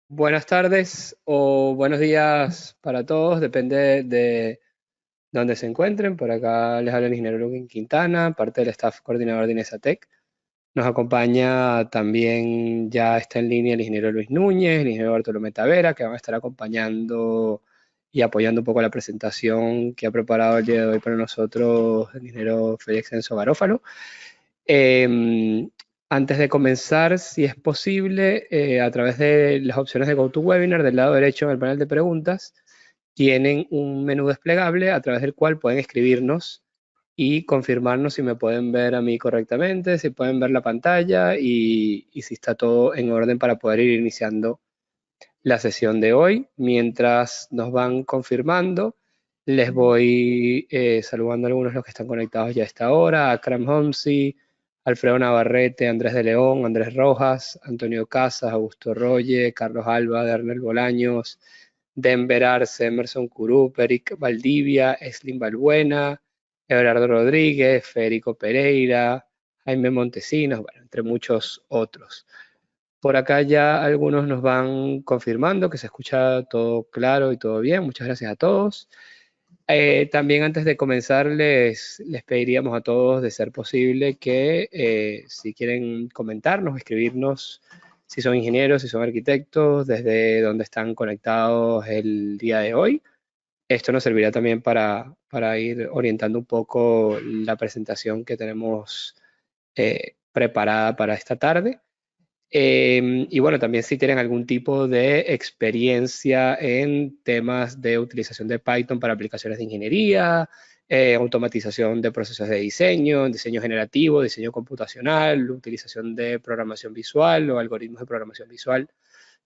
Buenas tardes o buenos días para todos, depende de dónde se encuentren. Por acá les habla el ingeniero Luis Quintana, parte del staff coordinador de Inesatec. Nos acompaña también, ya está en línea el ingeniero Luis Núñez, el ingeniero Bartolomé Tavera, que van a estar acompañando y apoyando un poco la presentación que ha preparado el día de hoy para nosotros el ingeniero Félix Enzo Garófalo. Eh, Antes de comenzar, si es posible, a través de las opciones de GoToWebinar, del lado derecho en el panel de preguntas, tienen un menú desplegable a través del cual pueden escribirnos y confirmarnos si me pueden ver a mí correctamente, si pueden ver la pantalla y si está todo en orden para poder ir iniciando la sesión de hoy. Mientras nos van confirmando, les voy saludando a algunos de los que están conectados ya a esta hora: Akram Homsi, Alfredo Navarrete, Andrés de León, Andrés Rojas, Antonio Casas, Augusto Roye, Carlos Alba, Dernel Bolaños, Denver Arce, Emerson Curup, Eric Valdivia, Eslin Balbuena, Everardo Rodríguez, Federico Pereira, Jaime Montesinos, bueno, entre muchos otros. Por acá ya algunos nos van confirmando que se escucha todo claro y todo bien. Muchas gracias a todos. También antes de comenzar les pediríamos a todos, de ser posible, que si quieren comentarnos, escribirnos, si son ingenieros, si son arquitectos, desde donde están conectados el día de hoy. Esto nos servirá también para ir orientando un poco la presentación que tenemos preparada para esta tarde. Y bueno, también si tienen algún tipo de experiencia en temas de utilización de Python para aplicaciones de ingeniería, automatización de procesos de diseño, diseño generativo, diseño computacional, utilización de programación visual o algoritmos de programación visual.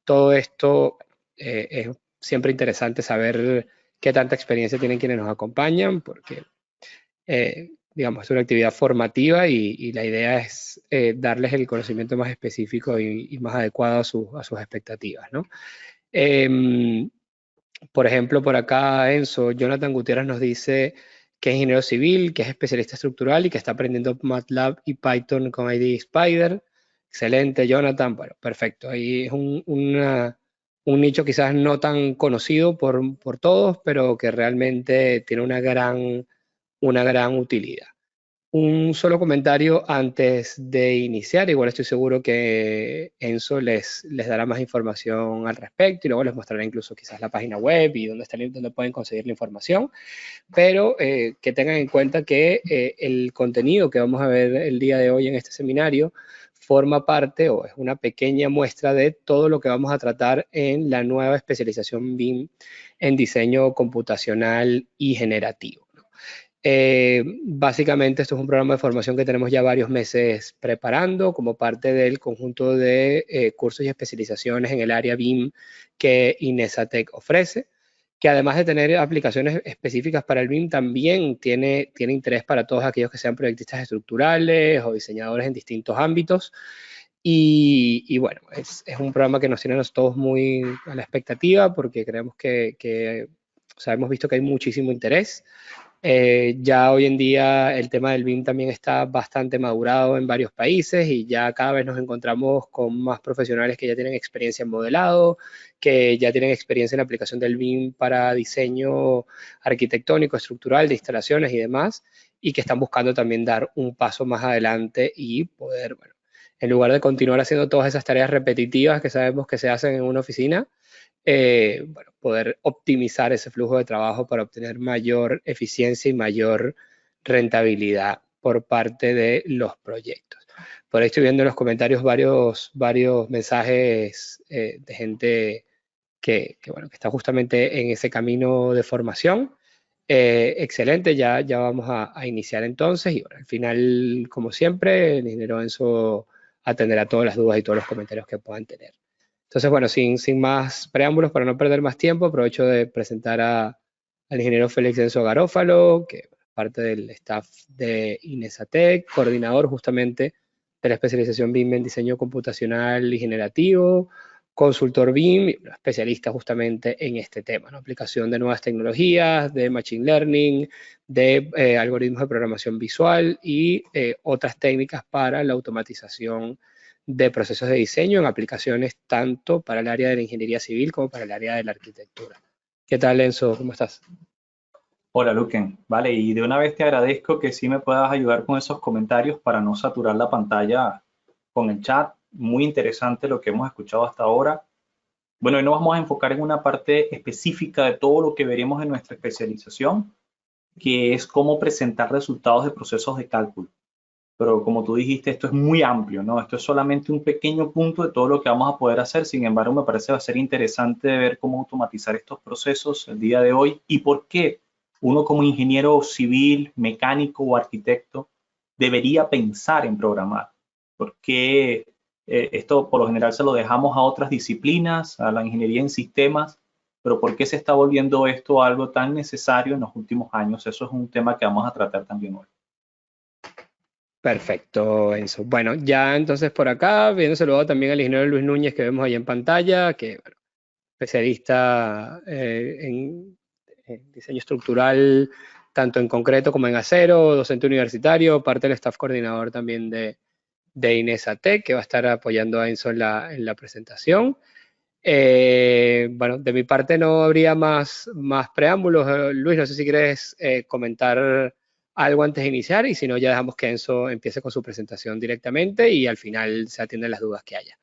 Todo esto es siempre interesante saber qué tanta experiencia tienen quienes nos acompañan, porque digamos, es una actividad formativa y la idea es darles el conocimiento más específico y más adecuado a sus expectativas, ¿no? Por ejemplo, por acá Enzo, Jonathan Gutiérrez nos dice que es ingeniero civil, que es especialista estructural y que está aprendiendo MATLAB y Python con IDE Spider. Excelente, Jonathan. Bueno, perfecto. Ahí es un nicho quizás no tan conocido por todos, pero que realmente tiene una gran utilidad. Un solo comentario antes de iniciar. Igual estoy seguro que Enzo les dará más información al respecto y luego les mostrará incluso quizás la página web y dónde pueden conseguir la información. Pero que tengan en cuenta que el contenido que vamos a ver el día de hoy en este seminario forma parte o es una pequeña muestra de todo lo que vamos a tratar en la nueva especialización BIM en diseño computacional y generativo. Básicamente esto es un programa de formación que tenemos ya varios meses preparando como parte del conjunto de cursos y especializaciones en el área BIM que Inesatec ofrece, que además de tener aplicaciones específicas para el BIM, también tiene interés para todos aquellos que sean proyectistas estructurales o diseñadores en distintos ámbitos. Y bueno, es un programa que nos tiene a todos muy a la expectativa porque creemos o sea, hemos visto que hay muchísimo interés. Ya hoy en día el tema del BIM también está bastante madurado en varios países y ya cada vez nos encontramos con más profesionales que ya tienen experiencia en modelado, que ya tienen experiencia en la aplicación del BIM para diseño arquitectónico, estructural, de instalaciones y demás, y que están buscando también dar un paso más adelante y poder, bueno, en lugar de continuar haciendo todas esas tareas repetitivas que sabemos que se hacen en una oficina, bueno, poder optimizar ese flujo de trabajo para obtener mayor eficiencia y mayor rentabilidad por parte de los proyectos. Por ahí estoy viendo en los comentarios varios mensajes de gente bueno, que está justamente en ese camino de formación. Excelente, ya vamos a iniciar entonces y bueno, al final, como siempre, el ingeniero Enzo atenderá todas las dudas y todos los comentarios que puedan tener. Entonces, bueno, sin más preámbulos, para no perder más tiempo, aprovecho de presentar al ingeniero Félix Enzo Garófalo, que es parte del staff de Inesatec, coordinador justamente de la especialización BIM en diseño computacional y generativo, consultor BIM, especialista justamente en este tema, ¿no? Aplicación de nuevas tecnologías, de machine learning, de algoritmos de programación visual y otras técnicas para la automatización de procesos de diseño en aplicaciones tanto para el área de la ingeniería civil como para el área de la arquitectura. ¿Qué tal, Enzo? ¿Cómo estás? Hola, Luquen. Vale, y de una vez te agradezco que sí me puedas ayudar con esos comentarios para no saturar la pantalla con el chat. Muy interesante lo que hemos escuchado hasta ahora. Bueno, hoy nos vamos a enfocar en una parte específica de todo lo que veremos en nuestra especialización, que es cómo presentar resultados de procesos de cálculo. Pero como tú dijiste, esto es muy amplio, ¿no? Esto es solamente un pequeño punto de todo lo que vamos a poder hacer. Sin embargo, me parece va a ser interesante ver cómo automatizar estos procesos el día de hoy y por qué uno como ingeniero civil, mecánico o arquitecto debería pensar en programar. Porque esto por lo general se lo dejamos a otras disciplinas, a la ingeniería en sistemas, pero ¿por qué se está volviendo esto algo tan necesario en los últimos años? Eso es un tema que vamos a tratar también hoy. Perfecto, Enzo. Bueno, ya entonces por acá, viendo saludado también al ingeniero Luis Núñez que vemos ahí en pantalla, que bueno, especialista en diseño estructural, tanto en concreto como en acero, docente universitario, parte del staff coordinador también de Inesatec, que va a estar apoyando a Enzo en la presentación. Bueno, de mi parte no habría más preámbulos. Luis, no sé si quieres comentar algo antes de iniciar y si no, ya dejamos que Enzo empiece con su presentación directamente y al final se atienden las dudas que haya.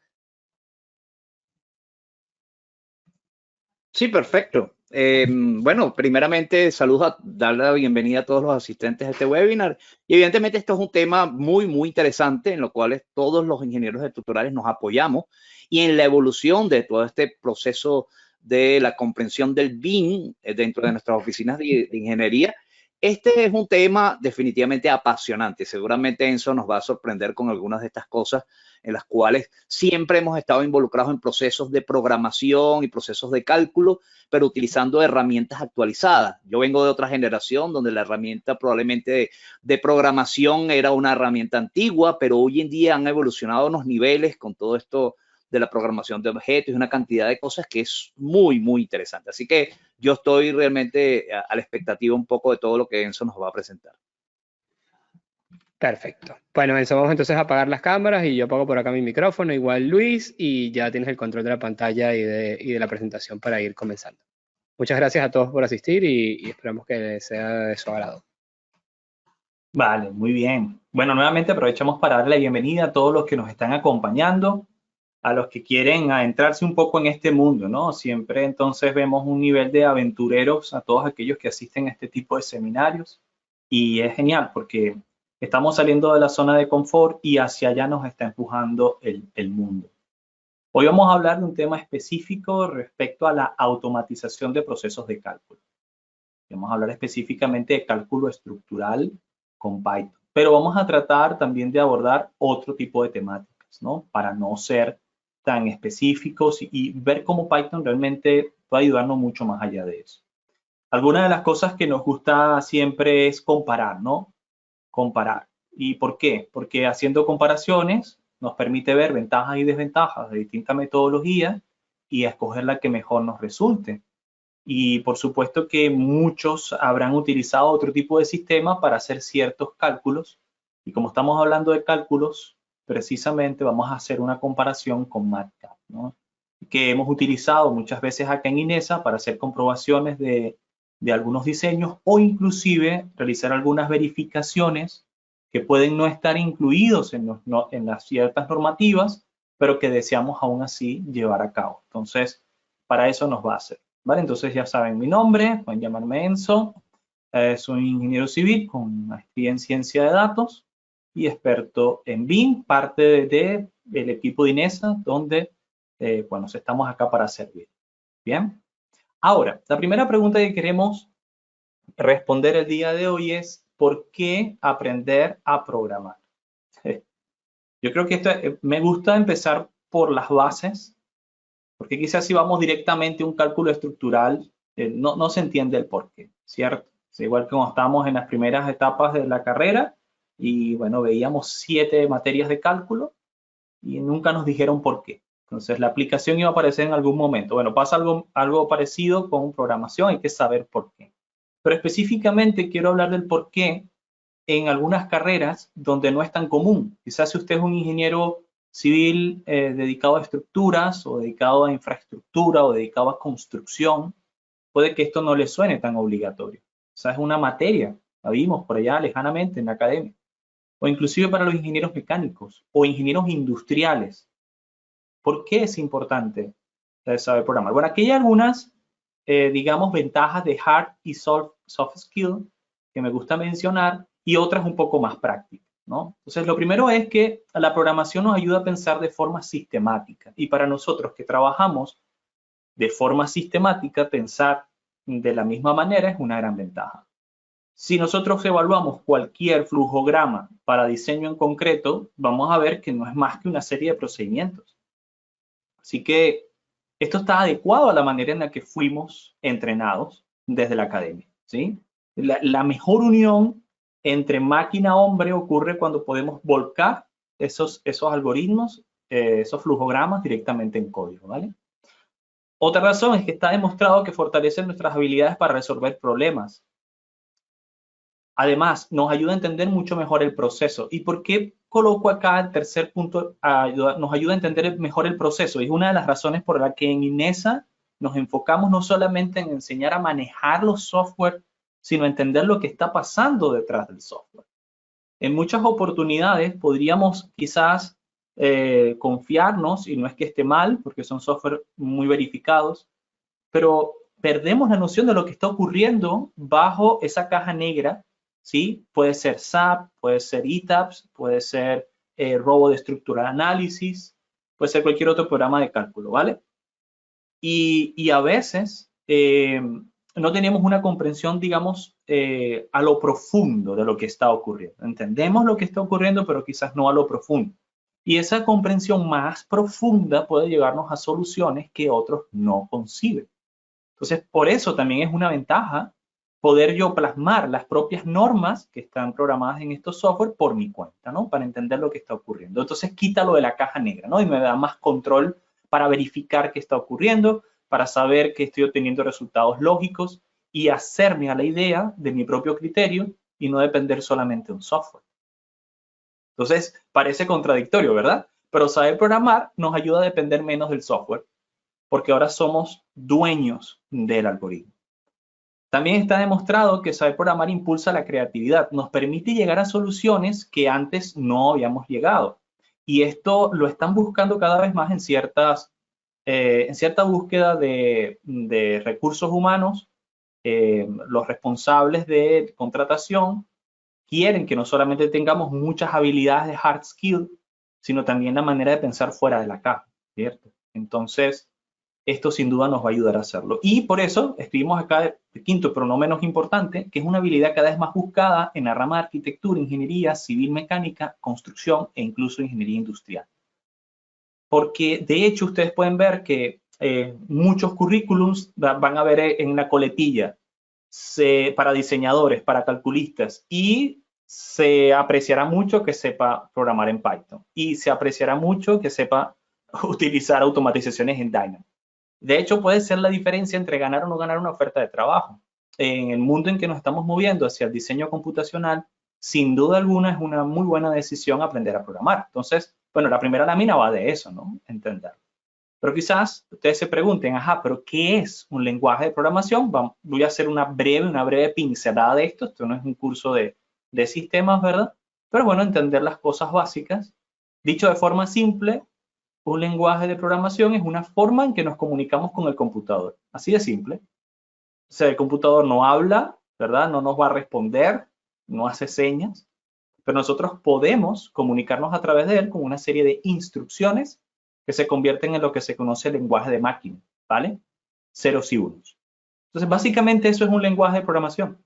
Sí, perfecto. Bueno, primeramente saludos, dar la bienvenida a todos los asistentes a este webinar. Y evidentemente esto es un tema muy interesante en lo cual todos los ingenieros estructurales nos apoyamos y en la evolución de todo este proceso de la comprensión del BIM dentro de nuestras oficinas de ingeniería. Este es un tema definitivamente apasionante. Seguramente Enzo nos va a sorprender con algunas de estas cosas en las cuales siempre hemos estado involucrados en procesos de programación y procesos de cálculo, pero utilizando herramientas actualizadas. Yo vengo de otra generación donde la herramienta probablemente de programación era una herramienta antigua, pero hoy en día han evolucionado unos niveles con todo esto de la programación de objetos y una cantidad de cosas que es muy interesante. Así que yo estoy realmente a la expectativa un poco de todo lo que Enzo nos va a presentar. Perfecto. Bueno, Enzo, vamos entonces a apagar las cámaras y yo apago por acá mi micrófono, igual Luis, y ya tienes el control de la pantalla y de la presentación para ir comenzando. Muchas gracias a todos por asistir y esperamos que sea de su agrado. Vale, muy bien. Bueno, nuevamente aprovechamos para darle la bienvenida a todos los que nos están acompañando, a los que quieren adentrarse un poco en este mundo, ¿no? Siempre entonces vemos un nivel de aventureros a todos aquellos que asisten a este tipo de seminarios y es genial porque estamos saliendo de la zona de confort y hacia allá nos está empujando el mundo. Hoy vamos a hablar de un tema específico respecto a la automatización de procesos de cálculo. Vamos a hablar específicamente de cálculo estructural con Python. Pero vamos a tratar también de abordar otro tipo de temáticas, ¿no? Para no ser tan específicos y ver cómo Python realmente puede ayudarnos mucho más allá de eso. Algunas de las cosas que nos gusta siempre es comparar, ¿no? Comparar. ¿Y por qué? Porque haciendo comparaciones nos permite ver ventajas y desventajas de distintas metodologías y escoger la que mejor nos resulte. Y por supuesto que muchos habrán utilizado otro tipo de sistema para hacer ciertos cálculos. Y como estamos hablando de cálculos, precisamente vamos a hacer una comparación con MATLAB, ¿no? Que hemos utilizado muchas veces acá en INESA para hacer comprobaciones de algunos diseños o inclusive realizar algunas verificaciones que pueden no estar incluidos en las ciertas normativas, pero que deseamos aún así llevar a cabo. Entonces, para eso nos va a hacer. ¿Vale? Entonces ya saben mi nombre, pueden llamarme Enzo, soy ingeniero civil con maestría en ciencia de datos y experto en BIM, parte del equipo de INESA, donde, bueno, estamos acá para servir. Bien. Ahora, la primera pregunta que queremos responder el día de hoy es, ¿por qué aprender a programar? Yo creo que me gusta empezar por las bases, porque quizás si vamos directamente a un cálculo estructural, no se entiende el por qué, ¿cierto? Es igual que cuando estábamos en las primeras etapas de la carrera y, bueno, veíamos 7 materias de cálculo y nunca nos dijeron por qué. Entonces, la aplicación iba a aparecer en algún momento. Bueno, pasa algo parecido con programación, hay que saber por qué. Pero específicamente quiero hablar del por qué en algunas carreras donde no es tan común. Quizás si usted es un ingeniero civil dedicado a estructuras o dedicado a infraestructura o dedicado a construcción, puede que esto no le suene tan obligatorio. O sea, es una materia, la vimos por allá lejanamente en la academia. O inclusive para los ingenieros mecánicos o ingenieros industriales. ¿Por qué es importante saber programar? Bueno, aquí hay algunas, digamos, ventajas de hard y soft skill que me gusta mencionar y otras un poco más prácticas, ¿no? Entonces, lo primero es que la programación nos ayuda a pensar de forma sistemática y para nosotros que trabajamos de forma sistemática, pensar de la misma manera es una gran ventaja. Si nosotros evaluamos cualquier flujograma para diseño en concreto, vamos a ver que no es más que una serie de procedimientos. Así que esto está adecuado a la manera en la que fuimos entrenados desde la academia, ¿sí? La mejor unión entre máquina-hombre ocurre cuando podemos volcar esos algoritmos, esos flujogramas directamente en código, ¿vale? Otra razón es que está demostrado que fortalece nuestras habilidades para resolver problemas. Además, nos ayuda a entender mucho mejor el proceso. ¿Y por qué coloco acá el tercer punto? Nos ayuda a entender mejor el proceso. Y es una de las razones por la que en INESA nos enfocamos no solamente en enseñar a manejar los software, sino a entender lo que está pasando detrás del software. En muchas oportunidades podríamos quizás confiarnos, y no es que esté mal, porque son software muy verificados, pero perdemos la noción de lo que está ocurriendo bajo esa caja negra, ¿sí? Puede ser SAP, puede ser ETABS, puede ser robo de estructura análisis, puede ser cualquier otro programa de cálculo, ¿vale? Y a veces no tenemos una comprensión, digamos, a lo profundo de lo que está ocurriendo. Entendemos lo que está ocurriendo, pero quizás no a lo profundo. Y esa comprensión más profunda puede llevarnos a soluciones que otros no conciben. Entonces, por eso también es una ventaja poder yo plasmar las propias normas que están programadas en estos software por mi cuenta, ¿no? Para entender lo que está ocurriendo. Entonces, quítalo de la caja negra, ¿no? Y me da más control para verificar qué está ocurriendo, para saber que estoy obteniendo resultados lógicos y hacerme a la idea de mi propio criterio y no depender solamente de un software. Entonces, parece contradictorio, ¿verdad? Pero saber programar nos ayuda a depender menos del software, porque ahora somos dueños del algoritmo. También está demostrado que saber programar impulsa la creatividad, nos permite llegar a soluciones que antes no habíamos llegado. Y esto lo están buscando cada vez más en cierta búsqueda de recursos humanos. Los responsables de contratación quieren que no solamente tengamos muchas habilidades de hard skill, sino también la manera de pensar fuera de la caja, ¿cierto? Entonces, esto sin duda nos va a ayudar a hacerlo. Y por eso escribimos acá el quinto, pero no menos importante, que es una habilidad cada vez más buscada en la rama de arquitectura, ingeniería, civil mecánica, construcción e incluso ingeniería industrial. Porque de hecho ustedes pueden ver que muchos currículums van a ver en la coletilla para diseñadores, para calculistas, y se apreciará mucho que sepa programar en Python y se apreciará mucho que sepa utilizar automatizaciones en Dynamo. De hecho, puede ser la diferencia entre ganar o no ganar una oferta de trabajo. En el mundo en que nos estamos moviendo hacia el diseño computacional, sin duda alguna es una muy buena decisión aprender a programar. Entonces, bueno, la primera lámina va de eso, ¿no? Entender. Pero quizás ustedes se pregunten, ajá, ¿pero qué es un lenguaje de programación? Voy a hacer una breve pincelada de esto. Esto no es un curso de sistemas, ¿verdad? Pero bueno, entender las cosas básicas. Dicho de forma simple, un lenguaje de programación es una forma en que nos comunicamos con el computador. Así de simple. O sea, el computador no habla, ¿verdad? No nos va a responder, no hace señas, pero nosotros podemos comunicarnos a través de él con una serie de instrucciones que se convierten en lo que se conoce el lenguaje de máquina, ¿vale? Ceros y unos. Entonces, básicamente eso es un lenguaje de programación.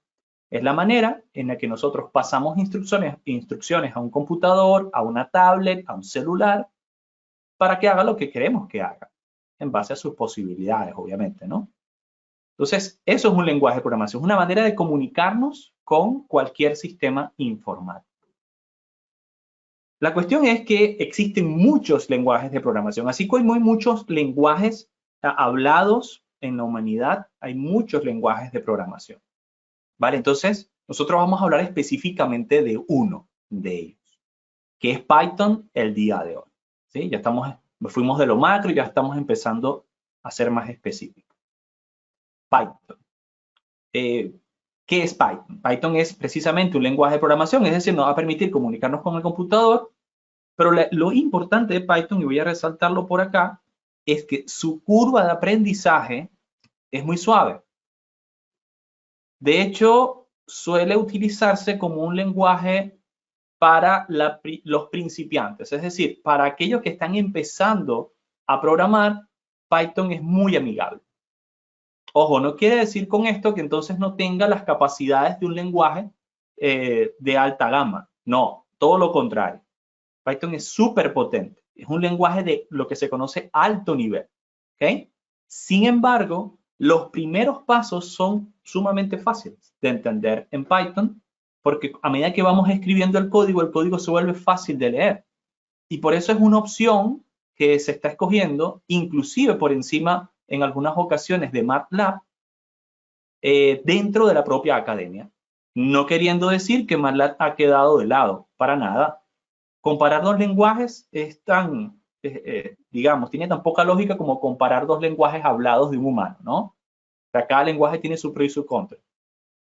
Es la manera en la que nosotros pasamos instrucciones a un computador, a una tablet, a un celular, para que haga lo que queremos que haga, en base a sus posibilidades, obviamente, ¿no? Entonces, eso es un lenguaje de programación, es una manera de comunicarnos con cualquier sistema informático. La cuestión es que existen muchos lenguajes de programación, así como hay muchos lenguajes hablados en la humanidad, hay muchos lenguajes de programación, ¿vale? Entonces, nosotros vamos a hablar específicamente de uno de ellos, que es Python el día de hoy. ¿sí? Ya fuimos de lo macro y ya estamos empezando a ser más específicos. Python. ¿Qué es Python? Python es precisamente un lenguaje de programación, es decir, nos va a permitir comunicarnos con el computador, pero lo importante de Python, y voy a resaltarlo por acá, es que su curva de aprendizaje es muy suave. De hecho, suele utilizarse como un lenguaje para los principiantes, es decir, para aquellos que están empezando a programar, Python es muy amigable. Ojo, no quiere decir con esto que entonces no tenga las capacidades de un lenguaje de alta gama. No, todo lo contrario. Python es súper potente. Es un lenguaje de lo que se conoce alto nivel. ¿Okay? Sin embargo, los primeros pasos son sumamente fáciles de entender en Python, porque a medida que vamos escribiendo el código se vuelve fácil de leer. Y por eso es una opción que se está escogiendo, inclusive por encima en algunas ocasiones de MATLAB, dentro de la propia academia. No queriendo decir que MATLAB ha quedado de lado, para nada. Comparar dos lenguajes es tan, digamos, tiene tan poca lógica como comparar dos lenguajes hablados de un humano, ¿no? O sea, cada lenguaje tiene su pro y su contra.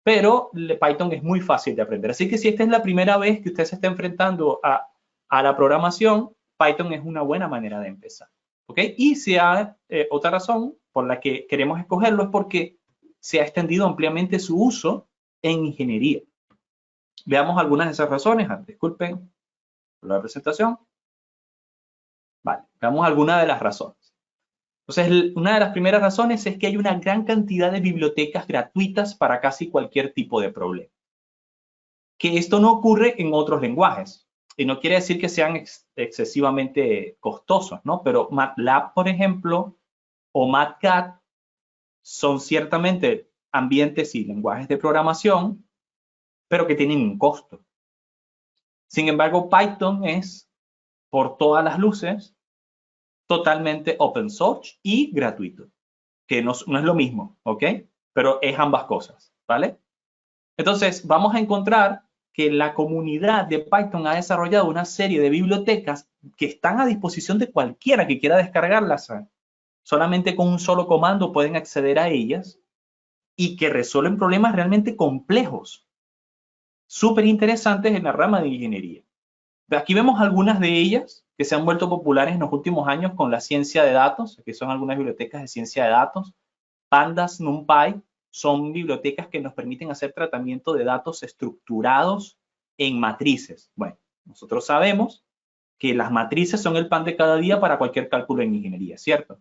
Pero Python es muy fácil de aprender. Así que si esta es la primera vez que usted se está enfrentando a la programación, Python es una buena manera de empezar. ¿Ok? Y si hay otra razón por la que queremos escogerlo es porque se ha extendido ampliamente su uso en ingeniería. Veamos algunas de esas razones. Disculpen por la presentación. Vale, veamos algunas de las razones. Entonces, una de las primeras razones es que hay una gran cantidad de bibliotecas gratuitas para casi cualquier tipo de problema. Que esto no ocurre en otros lenguajes. Y no quiere decir que sean excesivamente costosos, ¿no? Pero MATLAB, por ejemplo, o MATCAD son ciertamente ambientes y lenguajes de programación, pero que tienen un costo. Sin embargo, Python es, por todas las luces, totalmente open source y gratuito, que no es lo mismo, ¿ok? Pero es ambas cosas, ¿vale? Entonces, vamos a encontrar que la comunidad de Python ha desarrollado una serie de bibliotecas que están a disposición de cualquiera que quiera descargarlas. Solamente con un solo comando pueden acceder a ellas y que resuelven problemas realmente complejos, súper interesantes en la rama de ingeniería. Aquí vemos algunas de ellas que se han vuelto populares en los últimos años con la ciencia de datos, que son algunas bibliotecas de ciencia de datos. Pandas, NumPy, son bibliotecas que nos permiten hacer tratamiento de datos estructurados en matrices. Bueno, nosotros sabemos que las matrices son el pan de cada día para cualquier cálculo en ingeniería, ¿cierto?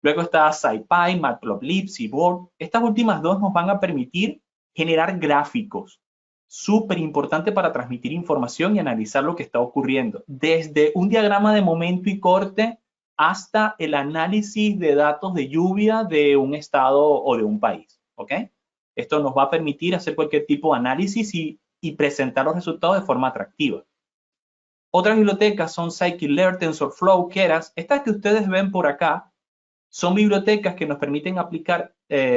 Luego está SciPy, Matplotlib, Seaborn. Estas últimas dos nos van a permitir generar gráficos. Súper importante para transmitir información y analizar lo que está ocurriendo. Desde un diagrama de momento y corte hasta el análisis de datos de lluvia de un estado o de un país. ¿Ok? Esto nos va a permitir hacer cualquier tipo de análisis y presentar los resultados de forma atractiva. Otras bibliotecas son Scikit-Learn, TensorFlow, Keras. Estas que ustedes ven por acá son bibliotecas que nos permiten aplicar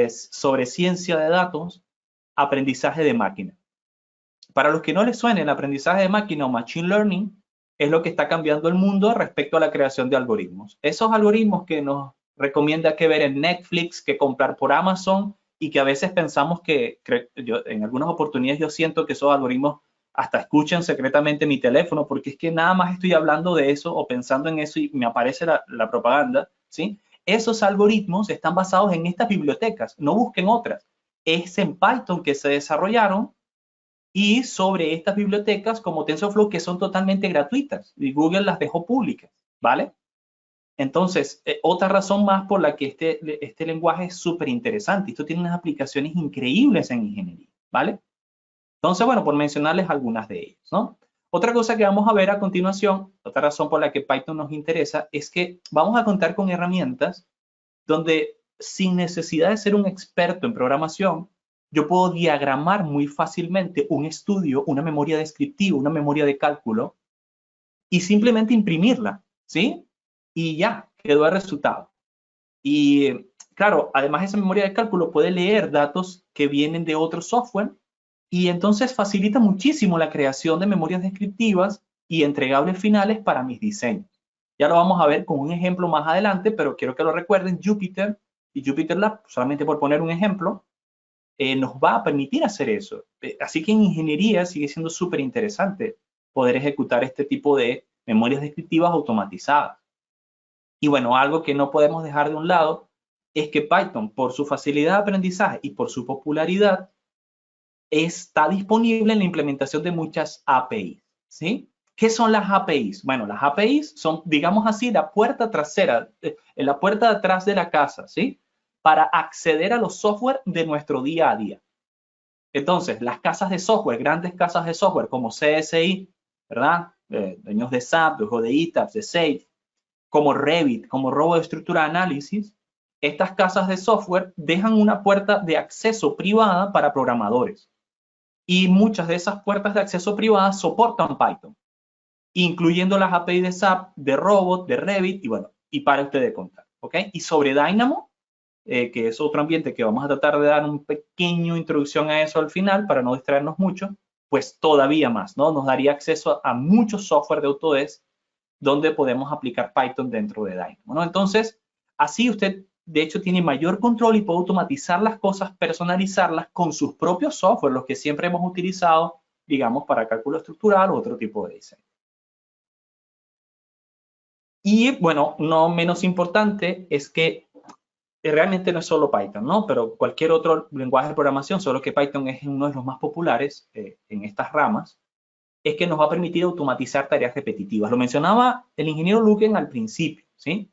sobre ciencia de datos, aprendizaje de máquina. Para los que no les suene, el aprendizaje de máquina o machine learning es lo que está cambiando el mundo respecto a la creación de algoritmos. Esos algoritmos que nos recomienda que ver en Netflix, que comprar por Amazon y que a veces pensamos que, en algunas oportunidades yo siento que esos algoritmos hasta escuchan secretamente mi teléfono porque es que nada más estoy hablando de eso o pensando en eso y me aparece la propaganda, ¿sí? Esos algoritmos están basados en estas bibliotecas, no busquen otras. Es en Python que se desarrollaron y sobre estas bibliotecas como TensorFlow que son totalmente gratuitas y Google las dejó públicas, ¿vale? Entonces, otra razón más por la que este lenguaje es súper interesante. Esto tiene unas aplicaciones increíbles en ingeniería, ¿vale? Entonces, bueno, por mencionarles algunas de ellas, ¿no? Otra cosa que vamos a ver a continuación, otra razón por la que Python nos interesa, es que vamos a contar con herramientas donde sin necesidad de ser un experto en programación, yo puedo diagramar muy fácilmente un estudio, una memoria descriptiva, una memoria de cálculo y simplemente imprimirla, ¿sí? Y ya, quedó el resultado. Y claro, además esa memoria de cálculo puede leer datos que vienen de otro software y entonces facilita muchísimo la creación de memorias descriptivas y entregables finales para mis diseños. Ya lo vamos a ver con un ejemplo más adelante, pero quiero que lo recuerden. Jupyter y JupyterLab, solamente por poner un ejemplo, nos va a permitir hacer eso. Así que en ingeniería sigue siendo súper interesante poder ejecutar este tipo de memorias descriptivas automatizadas. Y bueno, algo que no podemos dejar de un lado es que Python, por su facilidad de aprendizaje y por su popularidad, está disponible en la implementación de muchas APIs, ¿sí? ¿Qué son las APIs? Bueno, las APIs son, digamos así, la puerta trasera, la puerta de atrás de la casa, ¿sí? Para acceder a los software de nuestro día a día. Entonces, las casas de software, grandes casas de software como CSI, ¿verdad? Dueños de SAP, luego de ETABS, de SAFe, como Revit, como Robo de Estructura de Análisis, estas casas de software dejan una puerta de acceso privada para programadores. Y muchas de esas puertas de acceso privadas soportan Python, incluyendo las APIs de SAP, de Robot, de Revit, y bueno, y para usted de contar, ¿ok? Y sobre Dynamo, que es otro ambiente que vamos a tratar de dar un pequeño introducción a eso al final para no distraernos mucho, pues todavía más, ¿no? Nos daría acceso a mucho software de Autodesk donde podemos aplicar Python dentro de Dynamo, ¿no? Entonces, así usted, de hecho, tiene mayor control y puede automatizar las cosas, personalizarlas con sus propios software, los que siempre hemos utilizado, digamos, para cálculo estructural o otro tipo de diseño. Y, bueno, no menos importante es que realmente no es solo Python, ¿no? Pero cualquier otro lenguaje de programación, solo que Python es uno de los más populares en estas ramas, es que nos va a permitir automatizar tareas repetitivas. Lo mencionaba el ingeniero Luken al principio, ¿sí?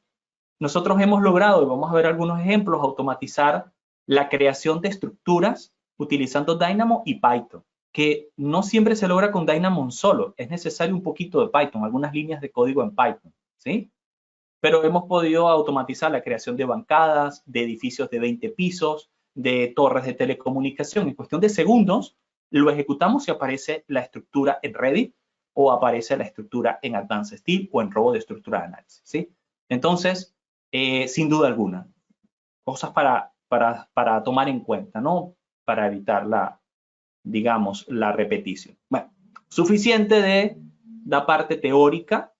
Nosotros hemos logrado, y vamos a ver algunos ejemplos, automatizar la creación de estructuras utilizando Dynamo y Python, que no siempre se logra con Dynamo solo. Es necesario un poquito de Python, algunas líneas de código en Python, ¿sí? Pero hemos podido automatizar la creación de bancadas, de edificios de 20 pisos, de torres de telecomunicación. En cuestión de segundos, lo ejecutamos y aparece la estructura en Revit o aparece la estructura en Advanced Steel o en Robo de Estructura de Análisis, ¿sí? Entonces, sin duda alguna, cosas para tomar en cuenta, ¿no? Para evitar digamos, la repetición. Bueno, suficiente de la parte teórica.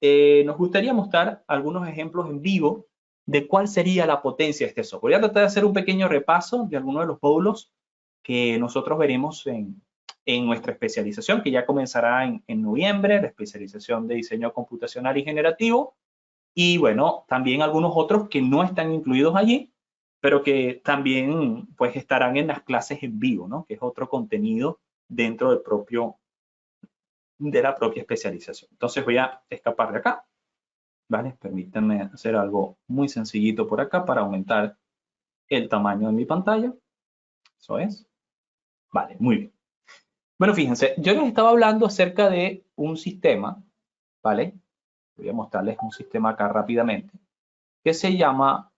Nos gustaría mostrar algunos ejemplos en vivo de cuál sería la potencia de este software. Voy a tratar de hacer un pequeño repaso de algunos de los módulos que nosotros veremos en nuestra especialización, que ya comenzará en noviembre, la especialización de diseño computacional y generativo. Y bueno, también algunos otros que no están incluidos allí, pero que también pues estarán en las clases en vivo, ¿no? Que es otro contenido dentro de la propia especialización. Entonces voy a escapar de acá, ¿vale? Permítanme hacer algo muy sencillito por acá para aumentar el tamaño de mi pantalla. Eso es. Vale, muy bien. Bueno, fíjense, yo les estaba hablando acerca de un sistema, ¿vale? Voy a mostrarles un sistema acá rápidamente, que se llama,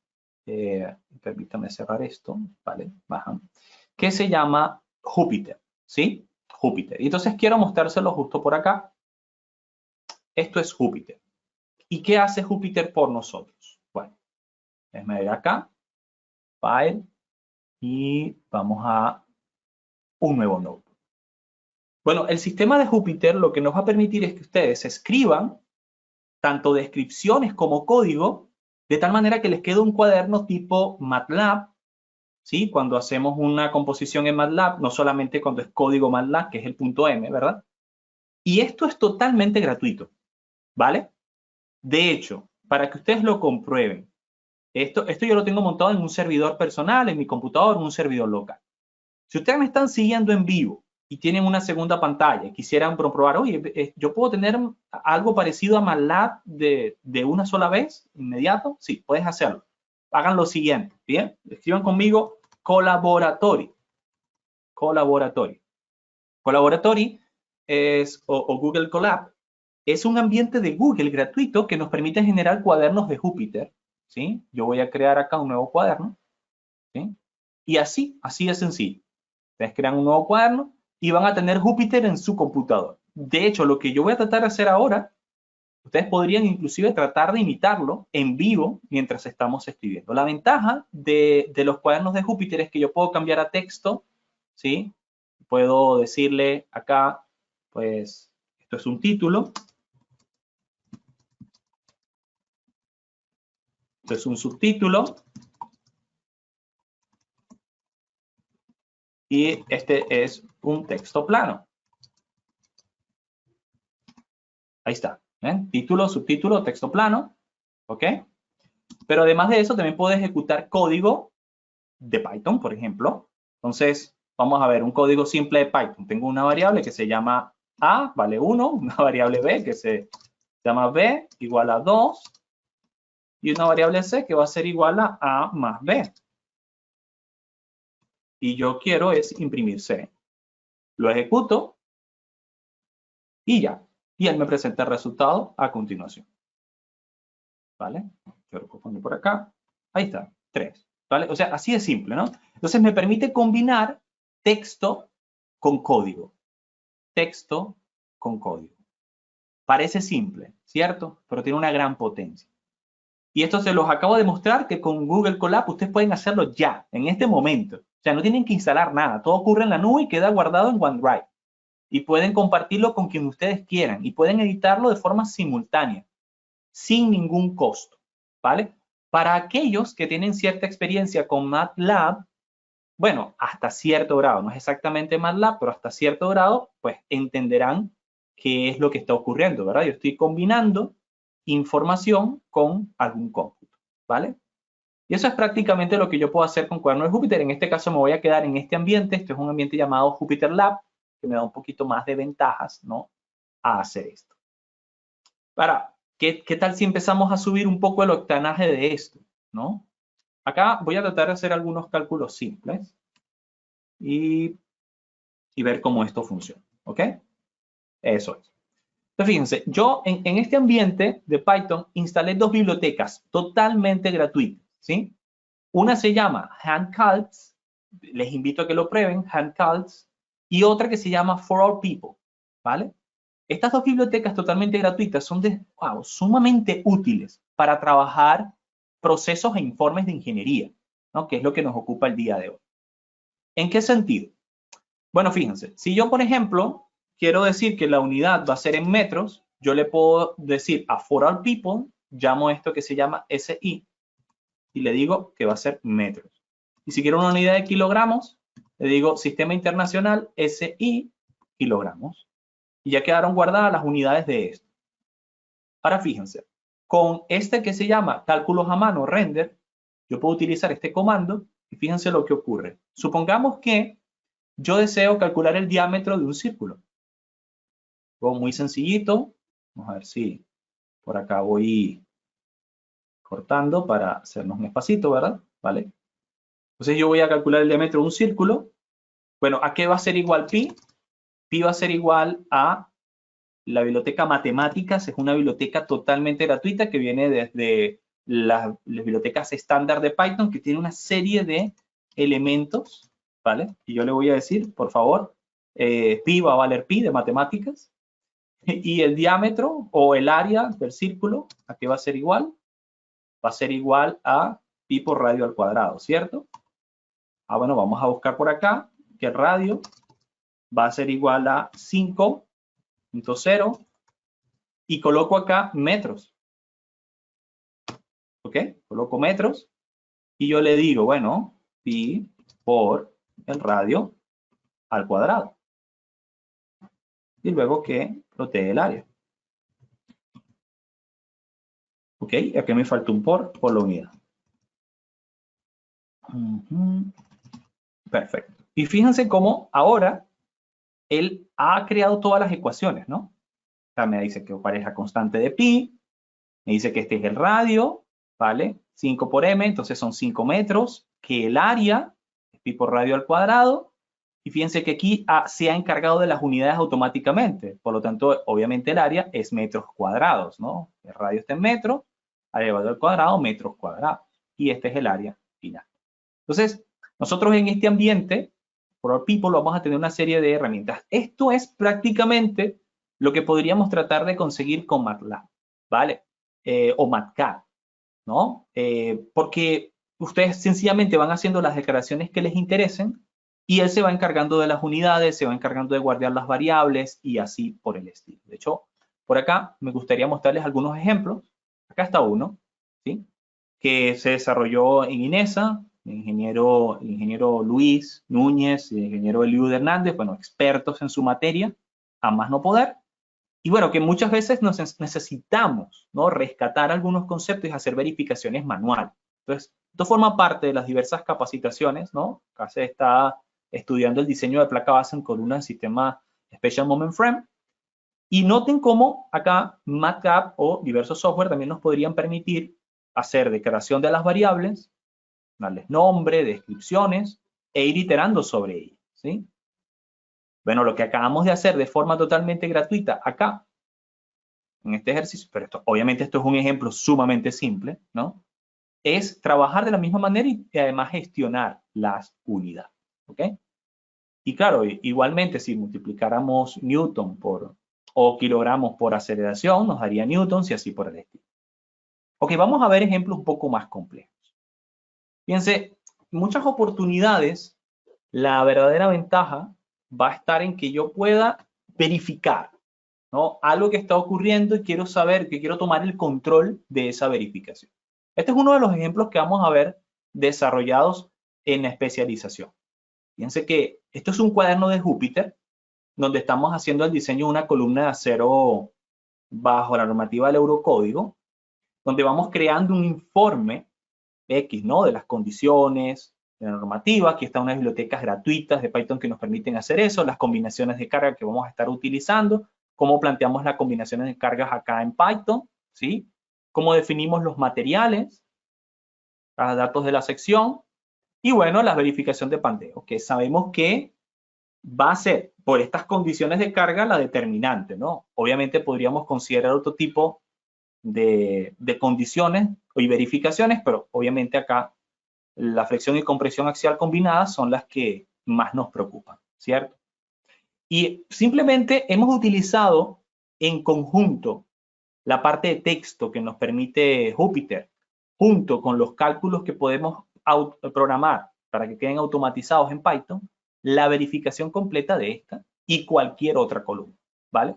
permítanme cerrar esto, ¿vale? Bajan, que se llama Jupyter, ¿sí? Jupyter. Y entonces quiero mostrárselo justo por acá. Esto es Jupyter. ¿Y qué hace Jupyter por nosotros? Bueno, déjenme ver acá, File, y vamos a un nuevo node. Bueno, el sistema de Jupyter lo que nos va a permitir es que ustedes escriban tanto descripciones como código, de tal manera que les quede un cuaderno tipo MATLAB, ¿sí? Cuando hacemos una composición en MATLAB, no solamente cuando es código MATLAB, que es el .m, ¿verdad? Y esto es totalmente gratuito, ¿vale? De hecho, para que ustedes lo comprueben, esto yo lo tengo montado en un servidor personal, en mi computador, en un servidor local. Si ustedes me están siguiendo en vivo y tienen una segunda pantalla y quisieran comprobar, oye, ¿yo puedo tener algo parecido a MATLAB de una sola vez, inmediato? Sí, puedes hacerlo. Hagan lo siguiente, ¿bien? Escriban conmigo Colaboratory. Colaboratory. Colaboratory es, o Google Colab, es un ambiente de Google gratuito que nos permite generar cuadernos de Jupyter, ¿sí? Yo voy a crear acá un nuevo cuaderno, ¿sí? Y así de sencillo. Ustedes crean un nuevo cuaderno y van a tener Jupyter en su computador. De hecho, lo que yo voy a tratar de hacer ahora, ustedes podrían inclusive tratar de imitarlo en vivo mientras estamos escribiendo. La ventaja de los cuadernos de Jupyter es que yo puedo cambiar a texto, ¿sí? Puedo decirle acá, pues, esto es un título. Esto es un subtítulo. Y este es un texto plano. Ahí está. ¿Ven? Título, subtítulo, texto plano. ¿Ok? Pero además de eso, también puedo ejecutar código de Python, por ejemplo. Entonces, vamos a ver un código simple de Python. Tengo una variable que se llama A, vale 1. Una variable B que se llama B igual a 2. Y una variable C que va a ser igual a más B. Y yo quiero es imprimir C. Lo ejecuto y ya. Y él me presenta el resultado a continuación. ¿Vale? Yo lo puedo poner por acá. Ahí está, 3. ¿Vale? O sea, así de simple, ¿no? Entonces me permite combinar texto con código. Texto con código. Parece simple, ¿cierto? Pero tiene una gran potencia. Y esto se los acabo de mostrar que con Google Colab ustedes pueden hacerlo ya, en este momento. O sea, no tienen que instalar nada. Todo ocurre en la nube y queda guardado en OneDrive. Y pueden compartirlo con quien ustedes quieran. Y pueden editarlo de forma simultánea, sin ningún costo. ¿Vale? Para aquellos que tienen cierta experiencia con MATLAB, bueno, hasta cierto grado, no es exactamente MATLAB, pero hasta cierto grado, pues entenderán qué es lo que está ocurriendo, ¿verdad? Yo estoy combinando información con algún cómputo, ¿vale? Y eso es prácticamente lo que yo puedo hacer con Cuaderno de Júpiter. En este caso me voy a quedar en este ambiente. Este es un ambiente llamado Jupyter Lab, que me da un poquito más de ventajas, ¿no? A hacer esto. Para, ¿qué tal si empezamos a subir un poco el octanaje de esto, ¿no? Acá voy a tratar de hacer algunos cálculos simples y ver cómo esto funciona, ¿ok? Eso es. Entonces, fíjense, yo en este ambiente de Python instalé dos bibliotecas totalmente gratuitas, ¿sí? Una se llama Handcalcs, les invito a que lo prueben, Handcalcs, y otra que se llama For All People, ¿vale? Estas dos bibliotecas totalmente gratuitas son sumamente útiles para trabajar procesos e informes de ingeniería, ¿no? Que es lo que nos ocupa el día de hoy. ¿En qué sentido? Bueno, fíjense, si yo, por ejemplo, quiero decir que la unidad va a ser en metros, yo le puedo decir a For All People, llamo esto que se llama SI, y le digo que va a ser metros. Y si quiero una unidad de kilogramos, le digo Sistema Internacional SI kilogramos. Y ya quedaron guardadas las unidades de esto. Ahora fíjense, con este que se llama cálculos a mano, render, yo puedo utilizar este comando y fíjense lo que ocurre. Supongamos que yo deseo calcular el diámetro de un círculo. Algo muy sencillito. Vamos a ver si por acá voy cortando para hacernos un espacito, ¿verdad? ¿Vale? Entonces yo voy a calcular el diámetro de un círculo. Bueno, ¿a qué va a ser igual pi? Pi va a ser igual a la biblioteca Matemáticas. Es una biblioteca totalmente gratuita que viene desde las bibliotecas estándar de Python, que tiene una serie de elementos, ¿vale? Y yo le voy a decir, por favor, pi va a valer pi de matemáticas. Y el diámetro o el área del círculo, ¿a qué va a ser igual? Va a ser igual a pi por radio al cuadrado, ¿cierto? Bueno, vamos a buscar por acá que el radio va a ser igual a 5.0 y coloco acá metros. ¿Ok? Coloco metros y yo le digo, bueno, pi por el radio al cuadrado. Y luego que plotee el área. ¿Ok? Aquí me falta un por la unidad. Perfecto. Y fíjense cómo ahora él ha creado todas las ecuaciones, ¿no? O sea, me dice que pareja constante de pi, me dice que este es el radio, ¿vale? 5 por m, entonces son 5 metros, que el área es pi por radio al cuadrado, y fíjense que aquí se ha encargado de las unidades automáticamente, por lo tanto, obviamente el área es metros cuadrados, ¿no? El radio está en metros, área elevado al cuadrado, metros cuadrados, y este es el área final. Entonces, nosotros en este ambiente, For All People, vamos a tener una serie de herramientas. Esto es prácticamente lo que podríamos tratar de conseguir con MATLAB, ¿vale? O MATCAD, ¿no? Porque ustedes sencillamente van haciendo las declaraciones que les interesen y él se va encargando de las unidades, se va encargando de guardar las variables y así por el estilo. De hecho, por acá me gustaría mostrarles algunos ejemplos. Acá está uno, ¿sí? que se desarrolló en INESA, el ingeniero Luis Núñez y el ingeniero Eliud Hernández, bueno, expertos en su materia, a más no poder. Y bueno, que muchas veces necesitamos, ¿no?, rescatar algunos conceptos y hacer verificaciones manuales. Entonces, esto forma parte de las diversas capacitaciones, ¿no? Acá se está estudiando el diseño de placa base en columna del sistema Special Moment Frame. Y noten cómo acá MATLAB o diversos software también nos podrían permitir hacer declaración de las variables, darles nombre, descripciones e ir iterando sobre ellas, ¿sí? Bueno, lo que acabamos de hacer de forma totalmente gratuita acá, en este ejercicio, pero obviamente esto es un ejemplo sumamente simple, ¿no? Es trabajar de la misma manera y además gestionar las unidades, ¿ok? Y claro, igualmente si multiplicáramos Newton o kilogramos por aceleración, nos daría newtons y así por el estilo. Ok, vamos a ver ejemplos un poco más complejos. Fíjense, en muchas oportunidades, la verdadera ventaja va a estar en que yo pueda verificar, ¿no?, algo que está ocurriendo y quiero saber, que quiero tomar el control de esa verificación. Este es uno de los ejemplos que vamos a ver desarrollados en la especialización. Fíjense que esto es un cuaderno de Júpiter, donde estamos haciendo el diseño de una columna de acero bajo la normativa del Eurocódigo, donde vamos creando un informe X, ¿no?, de las condiciones, de la normativa. Aquí están unas bibliotecas gratuitas de Python que nos permiten hacer eso, las combinaciones de carga que vamos a estar utilizando, cómo planteamos las combinaciones de cargas acá en Python, ¿sí? Cómo definimos los materiales, los datos de la sección, y bueno, la verificación de pandeo, que sabemos que va a ser por estas condiciones de carga la determinante, ¿no? Obviamente podríamos considerar otro tipo de condiciones y verificaciones, pero obviamente acá la flexión y compresión axial combinadas son las que más nos preocupan, ¿cierto? Y simplemente hemos utilizado en conjunto la parte de texto que nos permite Júpiter, junto con los cálculos que podemos programar para que queden automatizados en Python, la verificación completa de esta y cualquier otra columna, ¿vale?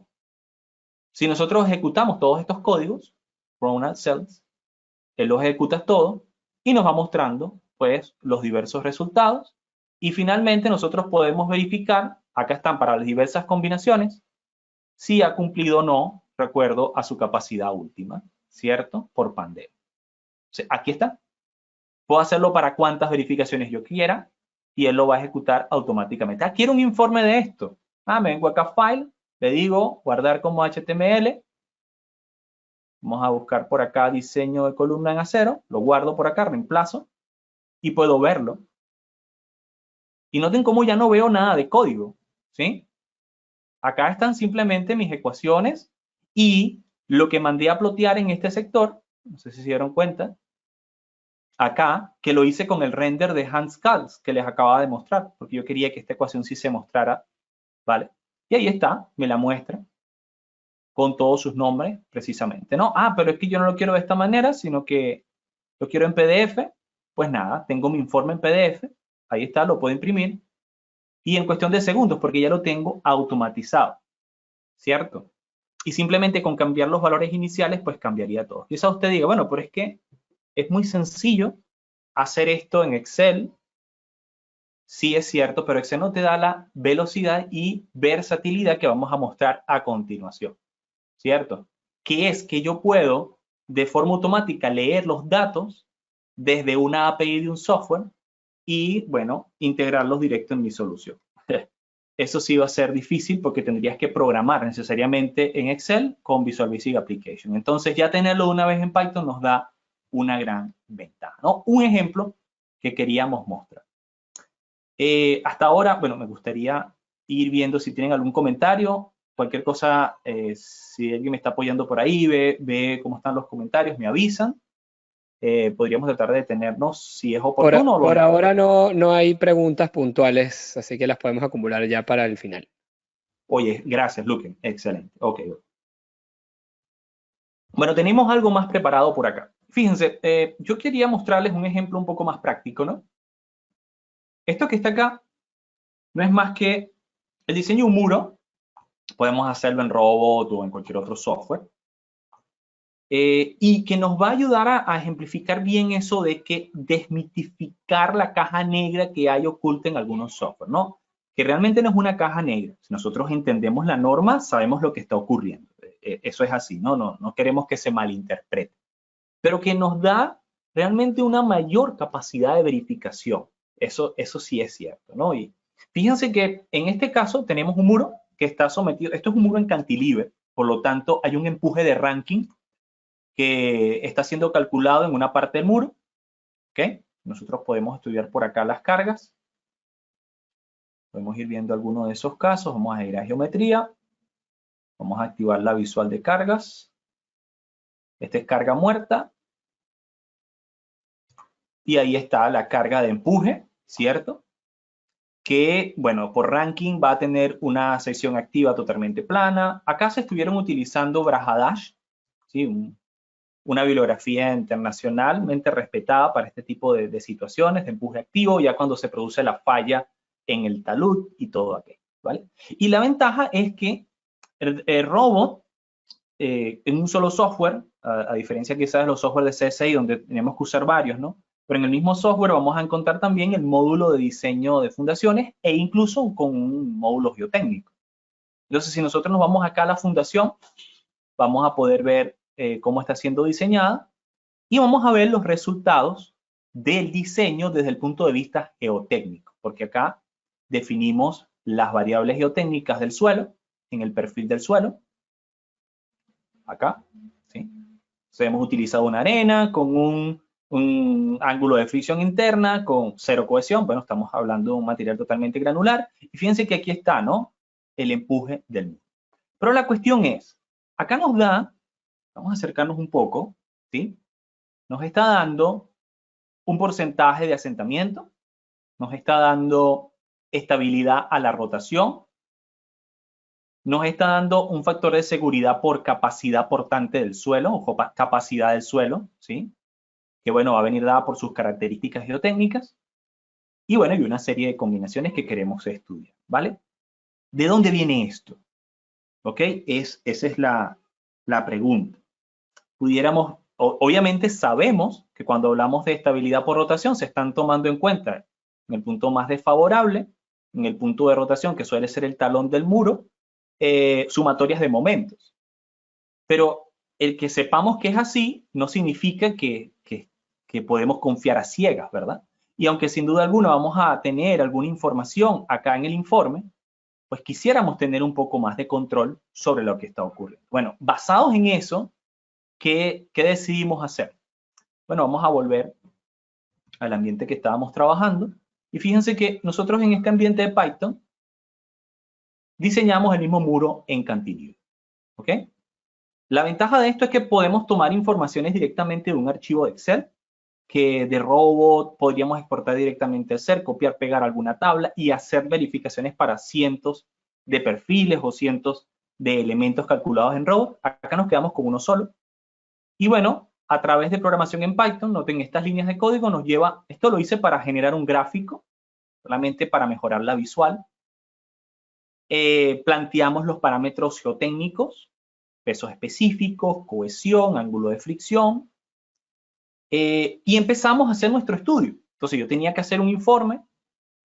Si nosotros ejecutamos todos estos códigos, run as cells, él los ejecuta todo y nos va mostrando, pues, los diversos resultados. Y finalmente nosotros podemos verificar, acá están para las diversas combinaciones, si ha cumplido o no, recuerdo, a su capacidad última, ¿cierto? Por pandeo. O sea, aquí está. Puedo hacerlo para cuantas verificaciones yo quiera y él lo va a ejecutar automáticamente. Ah, quiero un informe de esto. Ah, me vengo acá a File, le digo guardar como HTML. Vamos a buscar por acá diseño de columna en acero. Lo guardo por acá, reemplazo y puedo verlo. Y noten cómo ya no veo nada de código, ¿sí? Acá están simplemente mis ecuaciones y lo que mandé a plotear en este sector, no sé si se dieron cuenta, acá, que lo hice con el render de Hans Kals, que les acababa de mostrar, porque yo quería que esta ecuación sí se mostrara, ¿vale? Y ahí está, me la muestra, con todos sus nombres, precisamente, ¿no? Ah, pero es que yo no lo quiero de esta manera, sino que lo quiero en PDF, pues nada, tengo mi informe en PDF, ahí está, lo puedo imprimir, y en cuestión de segundos, porque ya lo tengo automatizado, ¿cierto? Y simplemente con cambiar los valores iniciales, pues cambiaría todo. Quizá usted diga, bueno, pero es que es muy sencillo hacer esto en Excel. Sí es cierto, pero Excel no te da la velocidad y versatilidad que vamos a mostrar a continuación, ¿cierto? Que es que yo puedo de forma automática leer los datos desde una API de un software y, bueno, integrarlos directo en mi solución. Eso sí va a ser difícil porque tendrías que programar necesariamente en Excel con Visual Basic Application. Entonces ya tenerlo de una vez en Python nos da una gran ventaja, ¿no? Un ejemplo que queríamos mostrar. Hasta ahora, bueno, me gustaría ir viendo si tienen algún comentario, cualquier cosa, si alguien me está apoyando por ahí, ve cómo están los comentarios, me avisan. Podríamos tratar de detenernos si es oportuno. Por ahora no hay preguntas puntuales, así que las podemos acumular ya para el final. Oye, gracias, Luque. Excelente. Ok. Bueno, tenemos algo más preparado por acá. Fíjense, yo quería mostrarles un ejemplo un poco más práctico, ¿no? Esto que está acá no es más que el diseño de un muro. Podemos hacerlo en Robot o en cualquier otro software. y que nos va a ayudar a ejemplificar bien eso de que desmitificar la caja negra que hay oculta en algunos software, ¿no? Que realmente no es una caja negra. Si nosotros entendemos la norma, sabemos lo que está ocurriendo. Eso es así, ¿no? No queremos que se malinterprete. Pero que nos da realmente una mayor capacidad de verificación. Eso sí es cierto, ¿no? Y fíjense que en este caso tenemos un muro que está sometido, esto es un muro en cantilever, por lo tanto hay un empuje de ranking que está siendo calculado en una parte del muro, ¿ok? Nosotros podemos estudiar por acá las cargas. Podemos ir viendo algunos de esos casos. Vamos a ir a geometría. Vamos a activar la visual de cargas. Esta es carga muerta. Y ahí está la carga de empuje, ¿cierto? Que, bueno, por ranking va a tener una sección activa totalmente plana. Acá se estuvieron utilizando Brahadash, ¿sí? Una bibliografía internacionalmente respetada para este tipo de situaciones de empuje activo, ya cuando se produce la falla en el talud y todo aquello, ¿vale? Y la ventaja es que el robot, en un solo software, a diferencia quizás de los software de CSI donde tenemos que usar varios, ¿no? Pero en el mismo software vamos a encontrar también el módulo de diseño de fundaciones e incluso con un módulo geotécnico. Entonces, si nosotros nos vamos acá a la fundación, vamos a poder ver cómo está siendo diseñada y vamos a ver los resultados del diseño desde el punto de vista geotécnico, porque acá definimos las variables geotécnicas del suelo en el perfil del suelo. Acá, ¿sí? Entonces, hemos utilizado una arena con un ángulo de fricción interna con cero cohesión. Bueno, estamos hablando de un material totalmente granular. Y fíjense que aquí está, ¿no? El empuje del muro. Pero la cuestión es, acá nos da, vamos a acercarnos un poco, ¿sí? Nos está dando un porcentaje de asentamiento, nos está dando estabilidad a la rotación, nos está dando un factor de seguridad por capacidad portante del suelo, o capacidad del suelo, ¿sí? Que bueno, va a venir dada por sus características geotécnicas. Y bueno, hay una serie de combinaciones que queremos estudiar, ¿vale? ¿De dónde viene esto? ¿Ok? Esa es la pregunta. Pudiéramos, obviamente sabemos que cuando hablamos de estabilidad por rotación se están tomando en cuenta en el punto más desfavorable, en el punto de rotación que suele ser el talón del muro, sumatorias de momentos. Pero el que sepamos que es así no significa que podemos confiar a ciegas, ¿verdad? Y aunque sin duda alguna vamos a tener alguna información acá en el informe, pues quisiéramos tener un poco más de control sobre lo que está ocurriendo. Bueno, basados en eso, ¿qué decidimos hacer? Bueno, vamos a volver al ambiente que estábamos trabajando. Y fíjense que nosotros en este ambiente de Python diseñamos el mismo muro en cantilever, ¿ok? La ventaja de esto es que podemos tomar informaciones directamente de un archivo de Excel, que de robot podríamos exportar directamente a Excel, copiar, pegar alguna tabla y hacer verificaciones para cientos de perfiles o cientos de elementos calculados en robot. Acá nos quedamos con uno solo. Y bueno, a través de programación en Python, noten estas líneas de código nos lleva, esto lo hice para generar un gráfico, solamente para mejorar la visual. Planteamos los parámetros geotécnicos, pesos específicos, cohesión, ángulo de fricción, y empezamos a hacer nuestro estudio. Entonces yo tenía que hacer un informe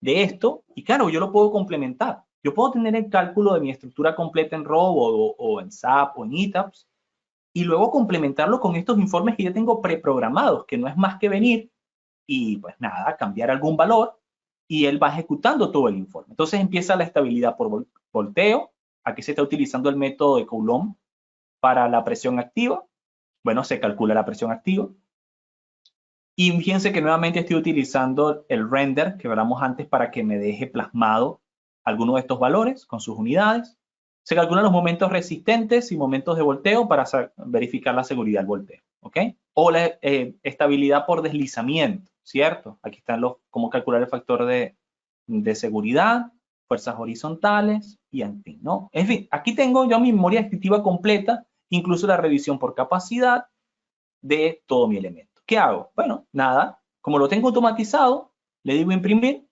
de esto y claro, yo lo puedo complementar. Yo puedo tener el cálculo de mi estructura completa en Robot o en SAP o en ETABS y luego complementarlo con estos informes que ya tengo preprogramados, que no es más que venir y pues nada, cambiar algún valor y él va ejecutando todo el informe. Entonces empieza la estabilidad por volteo. Aquí se está utilizando el método de Coulomb para la presión activa. Bueno, se calcula la presión activa. Y fíjense que nuevamente estoy utilizando el render que hablamos antes para que me deje plasmado algunos de estos valores con sus unidades. Se calculan los momentos resistentes y momentos de volteo para verificar la seguridad del volteo, ¿ok? O la estabilidad por deslizamiento, ¿cierto? Aquí están cómo calcular el factor de seguridad, fuerzas horizontales y en fin, ¿no? En fin, aquí tengo yo mi memoria descriptiva completa, incluso la revisión por capacidad de todo mi elemento. ¿Qué hago? Bueno, nada, como lo tengo automatizado, le digo imprimir.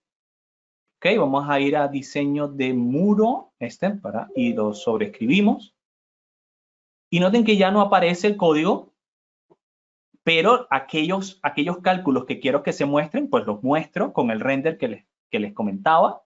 Ok, vamos a ir a diseño de muro, y lo sobreescribimos. Y noten que ya no aparece el código pero aquellos cálculos que quiero que se muestren, pues los muestro con el render que les comentaba,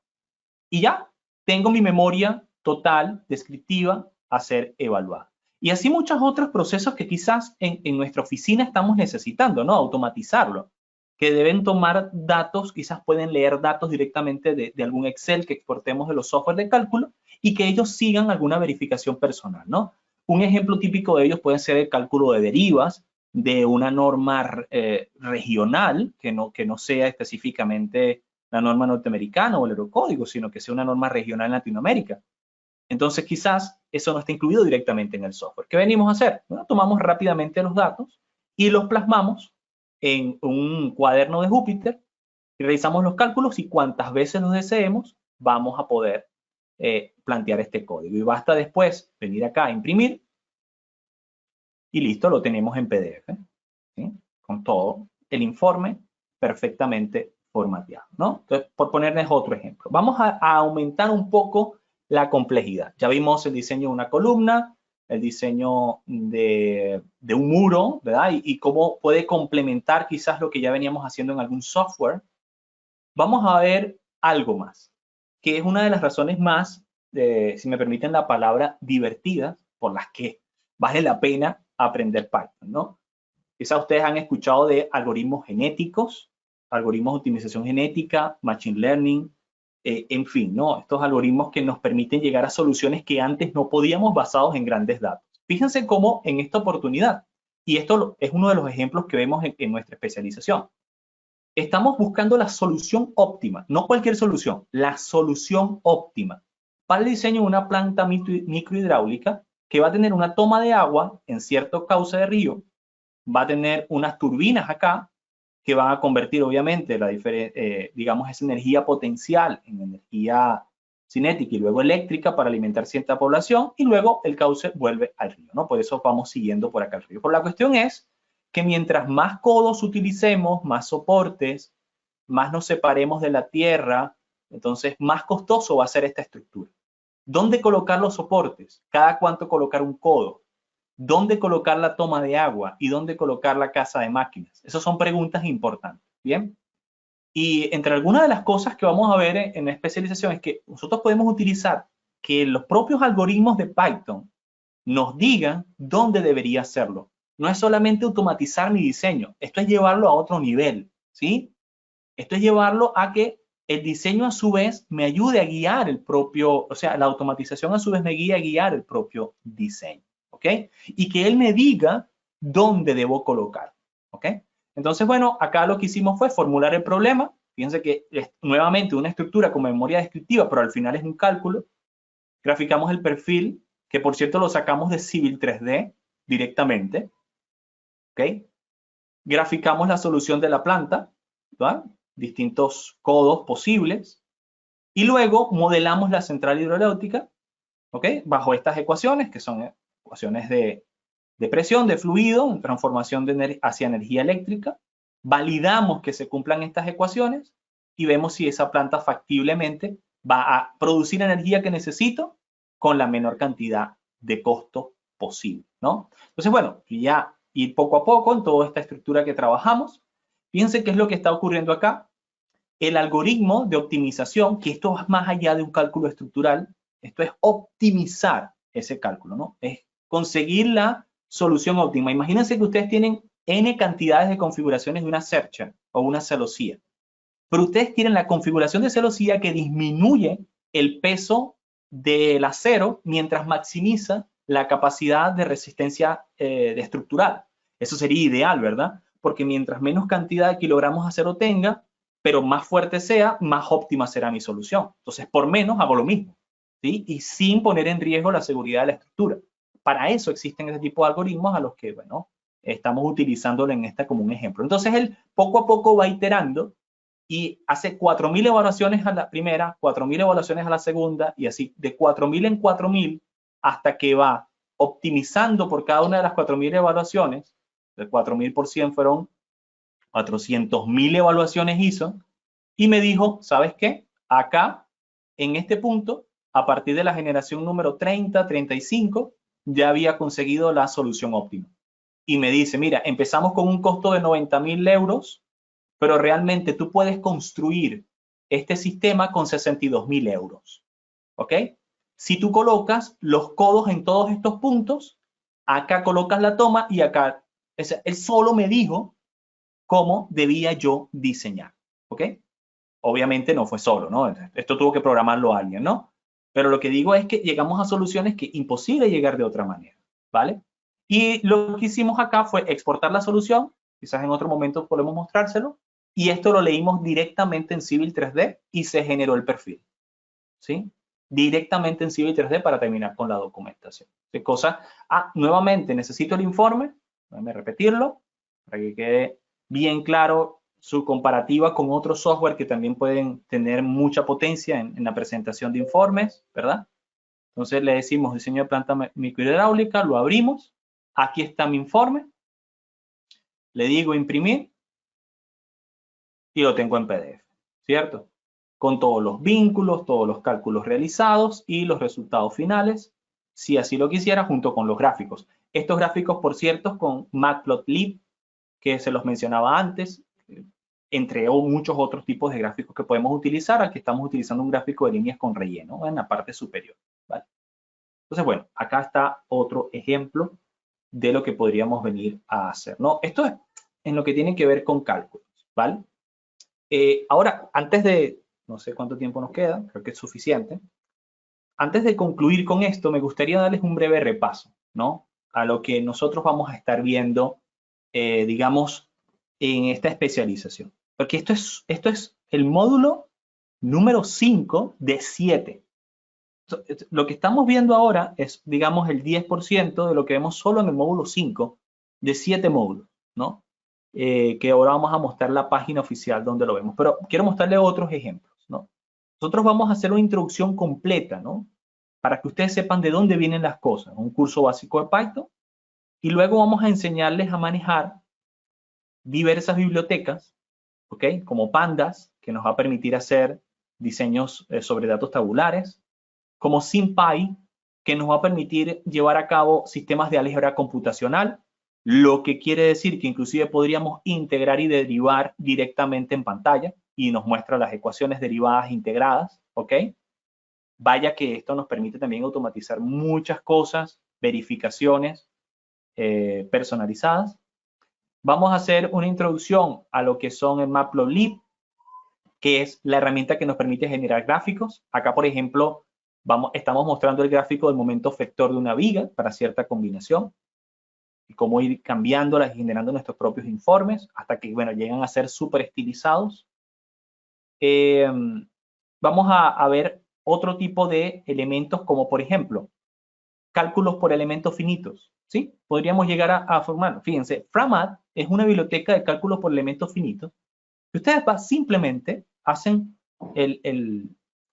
y ya tengo mi memoria total descriptiva a ser evaluada. Y así muchos otros procesos que quizás en nuestra oficina estamos necesitando, ¿no? Automatizarlo, que deben tomar datos, quizás pueden leer datos directamente de algún Excel que exportemos de los software de cálculo y que ellos sigan alguna verificación personal, ¿no? Un ejemplo típico de ellos puede ser el cálculo de derivas de una norma regional, que no sea específicamente la norma norteamericana o el eurocódigo, sino que sea una norma regional en Latinoamérica. Entonces, quizás eso no está incluido directamente en el software. ¿Qué venimos a hacer? Bueno, tomamos rápidamente los datos y los plasmamos en un cuaderno de Jupyter y realizamos los cálculos y cuantas veces los deseemos, vamos a poder plantear este código. Y basta después venir acá a imprimir y listo, lo tenemos en PDF, ¿sí? Con todo el informe perfectamente formateado, ¿no? Entonces, por ponerles otro ejemplo, vamos a aumentar un poco la complejidad. Ya vimos el diseño de una columna, el diseño de un muro, ¿verdad? Y cómo puede complementar quizás lo que ya veníamos haciendo en algún software. Vamos a ver algo más, que es una de las razones más, si me permiten la palabra, divertidas por las que vale la pena aprender Python, ¿no? Quizás ustedes han escuchado de algoritmos genéticos, algoritmos de optimización genética, machine learning, en fin, ¿no? Estos algoritmos que nos permiten llegar a soluciones que antes no podíamos basados en grandes datos. Fíjense cómo en esta oportunidad, y esto es uno de los ejemplos que vemos en nuestra especialización, estamos buscando la solución óptima, no cualquier solución, la solución óptima para el diseño de una planta microhidráulica que va a tener una toma de agua en cierto cauce de río, va a tener unas turbinas acá que van a convertir obviamente digamos esa energía potencial en energía cinética y luego eléctrica para alimentar cierta población y luego el cauce vuelve al río, ¿no? Por eso vamos siguiendo por acá el río. Pero la cuestión es que mientras más codos utilicemos, más soportes, más nos separemos de la tierra, entonces más costoso va a ser esta estructura. ¿Dónde colocar los soportes? ¿Cada cuánto colocar un codo? ¿Dónde colocar la toma de agua? ¿Y dónde colocar la casa de máquinas? Esas son preguntas importantes, ¿bien? Y entre algunas de las cosas que vamos a ver en la especialización es que nosotros podemos utilizar que los propios algoritmos de Python nos digan dónde debería hacerlo. No es solamente automatizar mi diseño, esto es llevarlo a otro nivel, ¿sí? Esto es llevarlo a que el diseño a su vez me ayude a guiar el propio, o sea, la automatización a su vez me guía a guiar el propio diseño, ¿ok? Y que él me diga dónde debo colocar, ¿ok? Entonces, bueno, acá lo que hicimos fue formular el problema. Fíjense que es nuevamente una estructura con memoria descriptiva, pero al final es un cálculo. Graficamos el perfil, que por cierto lo sacamos de Civil 3D directamente, ¿ok? Graficamos la solución de la planta, ¿verdad? Distintos codos posibles, y luego modelamos la central hidroeléctrica, ¿ok? Bajo estas ecuaciones, que son ecuaciones de presión, de fluido, en transformación hacia energía eléctrica. Validamos que se cumplan estas ecuaciones y vemos si esa planta factiblemente va a producir energía que necesito con la menor cantidad de costo posible, ¿no? Entonces, bueno, ya ir poco a poco en toda esta estructura que trabajamos. Fíjense qué es lo que está ocurriendo acá. El algoritmo de optimización, que esto va más allá de un cálculo estructural, esto es optimizar ese cálculo, ¿no? Es conseguir la solución óptima. Imagínense que ustedes tienen N cantidades de configuraciones de una searcher o una celosía, pero ustedes tienen la configuración de celosía que disminuye el peso del acero mientras maximiza la capacidad de resistencia de estructural. Eso sería ideal, ¿verdad? Porque mientras menos cantidad de kilogramos de acero tenga, pero más fuerte sea, más óptima será mi solución. Entonces, por menos hago lo mismo, ¿sí? Y sin poner en riesgo la seguridad de la estructura. Para eso existen este tipo de algoritmos a los que, bueno, estamos utilizándolo en esta como un ejemplo. Entonces, él poco a poco va iterando y hace 4.000 evaluaciones a la primera, 4.000 evaluaciones a la segunda, y así de 4.000 en 4.000 hasta que va optimizando por cada una de las 4.000 evaluaciones. De 4.000 por 100 fueron 400.000 evaluaciones hizo, y me dijo, ¿sabes qué? Acá, en este punto, a partir de la generación número 30, 35, ya había conseguido la solución óptima. y me dice, mira, empezamos con un costo de 90.000 euros, pero realmente tú puedes construir este sistema con 62.000 euros. ¿Ok? Si tú colocas los codos en todos estos puntos, acá colocas la toma y acá, él solo me dijo cómo debía yo diseñar. ¿Ok? Obviamente no fue solo, ¿no? Esto tuvo que programarlo alguien, ¿no? Pero lo que digo es que llegamos a soluciones que imposible llegar de otra manera, ¿vale? Y lo que hicimos acá fue exportar la solución, quizás en otro momento podemos mostrárselo, y esto lo leímos directamente en Civil 3D y se generó el perfil, ¿sí? Directamente en Civil 3D para terminar con la documentación. ¿Qué cosa? Nuevamente necesito el informe, déjame repetirlo, para que quede bien claro su comparativa con otros software que también pueden tener mucha potencia en la presentación de informes, ¿verdad? Entonces le decimos diseño de planta microhidráulica, lo abrimos, aquí está mi informe, le digo imprimir y lo tengo en PDF, ¿cierto? Con todos los vínculos, todos los cálculos realizados y los resultados finales, si así lo quisiera, junto con los gráficos. Estos gráficos, por cierto, con Matplotlib, que se los mencionaba antes, entre muchos otros tipos de gráficos que podemos utilizar. Aquí estamos utilizando un gráfico de líneas con relleno en la parte superior, ¿vale? Entonces, bueno, acá está otro ejemplo de lo que podríamos venir a hacer, ¿no? Esto es en lo que tiene que ver con cálculos, ¿vale? Ahora, antes de, no sé cuánto tiempo nos queda, creo que es suficiente. Antes de concluir con esto, me gustaría darles un breve repaso, ¿no? A lo que nosotros vamos a estar viendo, digamos, en esta especialización. Porque esto es el módulo número 5 de 7. Lo que estamos viendo ahora es, digamos, el 10% de lo que vemos solo en el módulo 5 de 7 módulos, ¿no? Que ahora vamos a mostrar la página oficial donde lo vemos. Pero quiero mostrarle otros ejemplos, ¿no? Nosotros vamos a hacer una introducción completa, ¿no? Para que ustedes sepan de dónde vienen las cosas. Un curso básico de Python. Y luego vamos a enseñarles a manejar diversas bibliotecas, ¿ok? Como Pandas, que nos va a permitir hacer diseños sobre datos tabulares, como SymPy, que nos va a permitir llevar a cabo sistemas de álgebra computacional, lo que quiere decir que inclusive podríamos integrar y derivar directamente en pantalla y nos muestra las ecuaciones derivadas integradas, ¿ok? Vaya que esto nos permite también automatizar muchas cosas, verificaciones personalizadas. Vamos a hacer una introducción a lo que son el Matplotlib, que es la herramienta que nos permite generar gráficos. Acá, por ejemplo, estamos mostrando el gráfico del momento vector de una viga para cierta combinación y cómo ir cambiándolas y generando nuestros propios informes hasta que, bueno, llegan a ser súper estilizados. Vamos a ver otro tipo de elementos como, por ejemplo, cálculos por elementos finitos, ¿sí? Podríamos llegar a formar, fíjense, Framat es una biblioteca de cálculos por elementos finitos. Ustedes simplemente hacen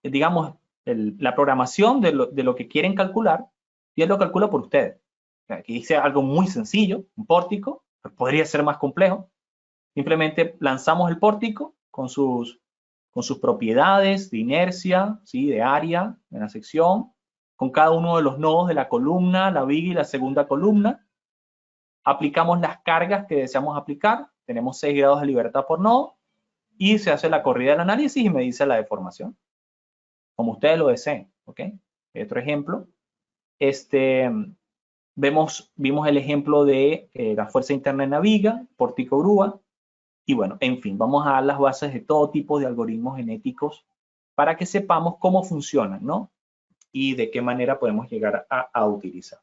digamos, la programación de lo que quieren calcular y él lo calcula por ustedes. Aquí dice algo muy sencillo, un pórtico, podría ser más complejo. Simplemente lanzamos el pórtico con sus propiedades de inercia, ¿sí? De área en la sección, con cada uno de los nodos de la columna, la viga y la segunda columna. Aplicamos las cargas que deseamos aplicar. Tenemos 6 grados de libertad por nodo. Y se hace la corrida del análisis y me dice la deformación, como ustedes lo deseen, ¿ok? Otro ejemplo, vimos el ejemplo de la fuerza interna en la viga, pórtico grúa, y bueno, en fin, vamos a dar las bases de todo tipo de algoritmos genéticos para que sepamos cómo funcionan, ¿no? Y de qué manera podemos llegar a utilizar.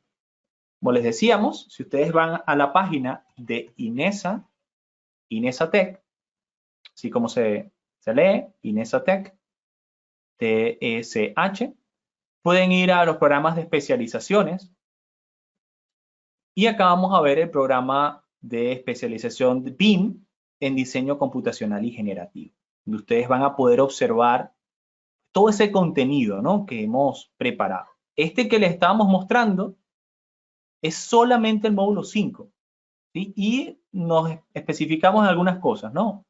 Como les decíamos, si ustedes van a la página de INESA Tech, así como se lee, INESA Tech, TSH, pueden ir a los programas de especializaciones y acá vamos a ver el programa de especialización de BIM en diseño computacional y generativo, donde ustedes van a poder observar todo ese contenido, ¿no? Que hemos preparado. Este que les estábamos mostrando es solamente el módulo 5, ¿sí? Y nos especificamos algunas cosas, ¿no?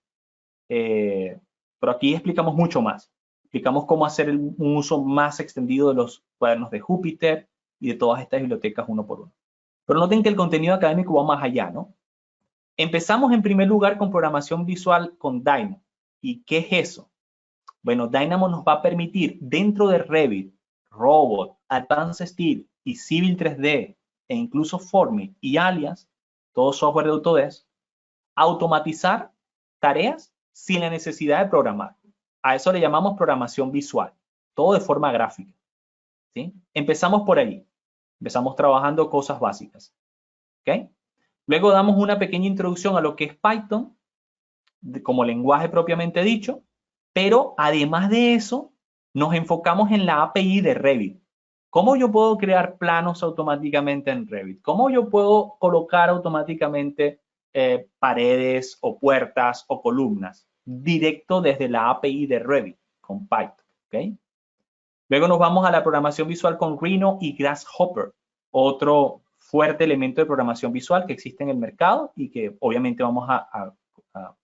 Pero aquí explicamos mucho más. Explicamos cómo hacer un uso más extendido de los cuadernos de Júpiter y de todas estas bibliotecas uno por uno. Pero noten que el contenido académico va más allá, ¿no? Empezamos en primer lugar con programación visual con Dynamo. ¿Y qué es eso? Bueno, Dynamo nos va a permitir dentro de Revit, Robot, Advanced Steel y Civil 3D e incluso Formic y Alias, todo software de Autodesk, automatizar tareas sin la necesidad de programar. A eso le llamamos programación visual, todo de forma gráfica, ¿sí? Empezamos por ahí. Empezamos trabajando cosas básicas, ¿ok? Luego damos una pequeña introducción a lo que es Python, como lenguaje propiamente dicho, pero además de eso, nos enfocamos en la API de Revit. ¿Cómo yo puedo crear planos automáticamente en Revit? ¿Cómo yo puedo colocar automáticamente paredes o puertas o columnas directo desde la API de Revit con Python? ¿Okay? Luego nos vamos a la programación visual con Rhino y Grasshopper, otro fuerte elemento de programación visual que existe en el mercado y que obviamente vamos a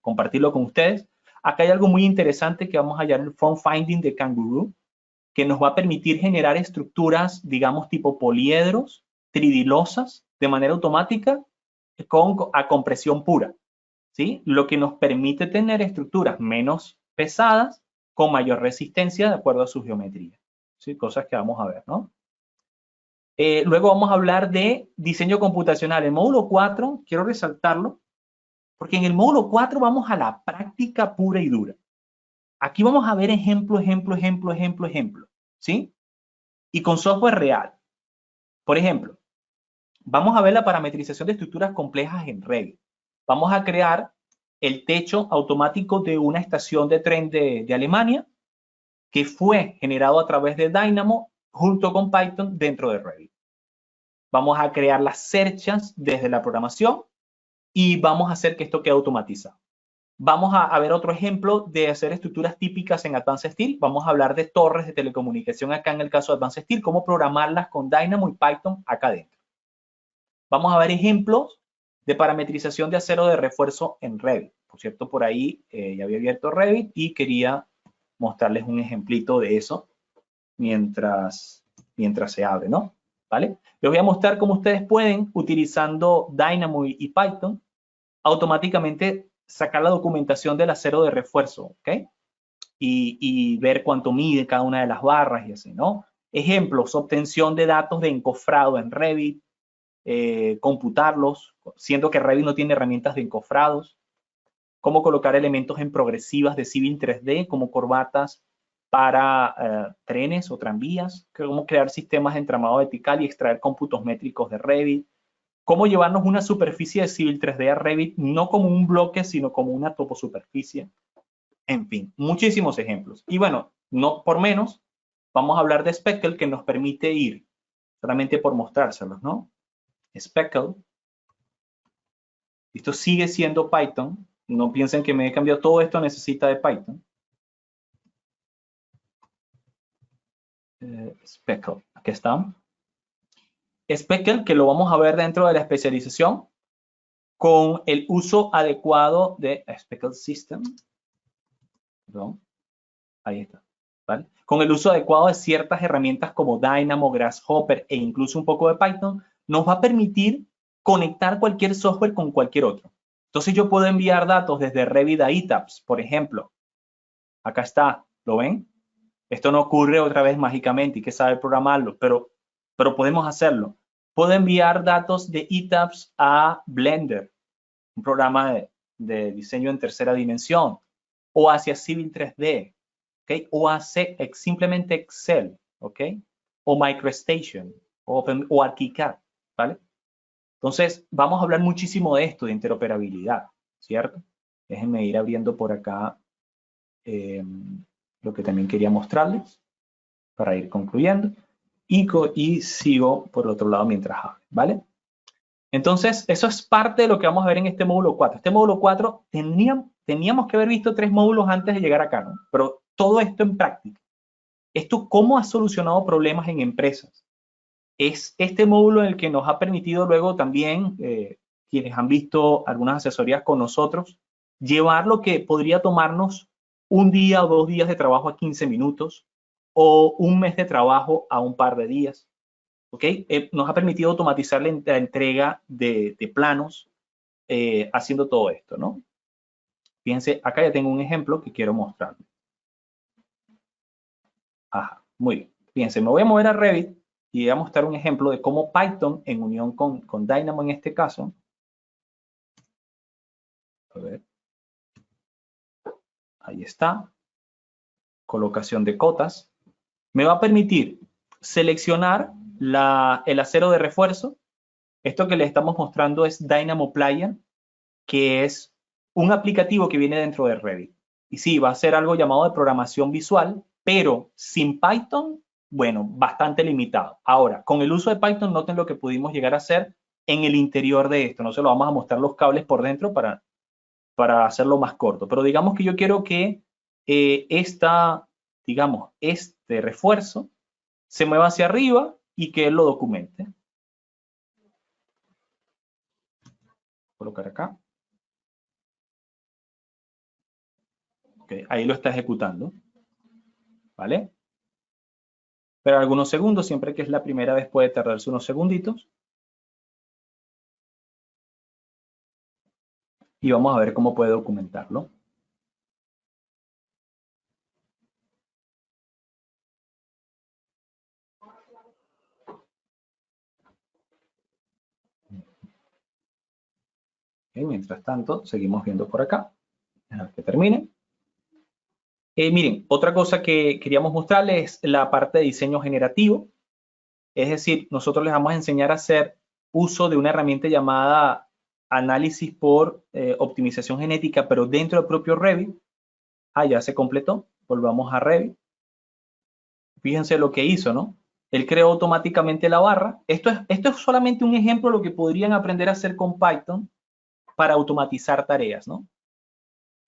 compartirlo con ustedes. Acá hay algo muy interesante que vamos a hallar en el Form Finding de Kangaroo, que nos va a permitir generar estructuras, digamos, tipo poliedros, tridilosas, de manera automática, a compresión pura, ¿sí? Lo que nos permite tener estructuras menos pesadas, con mayor resistencia de acuerdo a su geometría, ¿sí? Cosas que vamos a ver, ¿no? Luego vamos a hablar de diseño computacional. El módulo 4, quiero resaltarlo, porque en el módulo 4 vamos a la práctica pura y dura. Aquí vamos a ver ejemplo, ¿sí? Y con software real. Por ejemplo, vamos a ver la parametrización de estructuras complejas en Revit. Vamos a crear el techo automático de una estación de tren de Alemania que fue generado a través de Dynamo junto con Python dentro de Revit. Vamos a crear las cerchas desde la programación y vamos a hacer que esto quede automatizado. Vamos a ver otro ejemplo de hacer estructuras típicas en Advanced Steel. Vamos a hablar de torres de telecomunicación acá en el caso de Advanced Steel, cómo programarlas con Dynamo y Python acá adentro. Vamos a ver ejemplos de parametrización de acero de refuerzo en Revit. Por cierto, por ahí ya había abierto Revit y quería mostrarles un ejemplito de eso mientras se abre, ¿no? ¿Vale? Les voy a mostrar cómo ustedes pueden, utilizando Dynamo y Python, automáticamente sacar la documentación del acero de refuerzo, ¿ok? Y ver cuánto mide cada una de las barras y así, ¿no? Ejemplos, obtención de datos de encofrado en Revit, computarlos, siendo que Revit no tiene herramientas de encofrados, cómo colocar elementos en progresivas de Civil 3D, como corbatas para trenes o tranvías, cómo crear sistemas de entramado vertical y extraer cómputos métricos de Revit, cómo llevarnos una superficie de Civil 3D a Revit, no como un bloque, sino como una toposuperficie. En fin, muchísimos ejemplos. Y bueno, no por menos, vamos a hablar de Speckle, que nos permite ir, solamente por mostrárselos, ¿no? Speckle. Esto sigue siendo Python. No piensen que me he cambiado. Todo esto necesita de Python. Speckle. Aquí está. Speckle, que lo vamos a ver dentro de la especialización, con el uso adecuado de Speckle System. Perdón. Ahí está. ¿Vale? Con el uso adecuado de ciertas herramientas como Dynamo, Grasshopper e incluso un poco de Python, nos va a permitir conectar cualquier software con cualquier otro. Entonces yo puedo enviar datos desde Revit a ETABS, por ejemplo. Acá está, ¿lo ven? Esto no ocurre otra vez mágicamente, hay que saber programarlo, pero podemos hacerlo. Puedo enviar datos de ETABS a Blender, un programa de diseño en tercera dimensión, o hacia Civil 3D, ¿okay? O hacia simplemente Excel, ¿ok? O MicroStation, o ArchiCAD, ¿vale? Entonces, vamos a hablar muchísimo de esto, de interoperabilidad, ¿cierto? Déjenme ir abriendo por acá lo que también quería mostrarles para ir concluyendo. Y sigo por otro lado mientras hablo, ¿vale? Entonces, eso es parte de lo que vamos a ver en este módulo 4. Este módulo 4 teníamos que haber visto 3 módulos antes de llegar acá, ¿no? Pero todo esto en práctica. Esto, ¿cómo ha solucionado problemas en empresas? Es este módulo el que nos ha permitido luego también, quienes han visto algunas asesorías con nosotros, llevar lo que podría tomarnos un día o 2 días de trabajo a 15 minutos o un mes de trabajo a un par de días. ¿ok? Nos ha permitido automatizar la entrega de planos haciendo todo esto, ¿no? Fíjense, acá ya tengo un ejemplo que quiero mostrar. Ajá, muy bien. Fíjense, me voy a mover a Revit y voy a mostrar un ejemplo de cómo Python, en unión con Dynamo en este caso, a ver, ahí está, colocación de cotas, me va a permitir seleccionar el acero de refuerzo. Esto que les estamos mostrando es Dynamo Player, que es un aplicativo que viene dentro de Revit. Y sí, va a ser algo llamado de programación visual, pero sin Python, bueno, bastante limitado. Ahora, con el uso de Python, noten lo que pudimos llegar a hacer en el interior de esto. No se lo vamos a mostrar los cables por dentro para hacerlo más corto. Pero digamos que yo quiero que este refuerzo se mueva hacia arriba y que él lo documente. Colocar acá. Okay, ahí lo está ejecutando. ¿Vale? Pero algunos segundos, siempre que es la primera vez puede tardarse unos segunditos. Y vamos a ver cómo puede documentarlo. Okay, mientras tanto, seguimos viendo por acá. A ver que termine. Miren, otra cosa que queríamos mostrarles es la parte de diseño generativo. Es decir, nosotros les vamos a enseñar a hacer uso de una herramienta llamada análisis por optimización genética, pero dentro del propio Revit. Ah, ya se completó. Volvamos a Revit. Fíjense lo que hizo, ¿no? Él creó automáticamente la barra. Esto es solamente un ejemplo de lo que podrían aprender a hacer con Python para automatizar tareas, ¿no?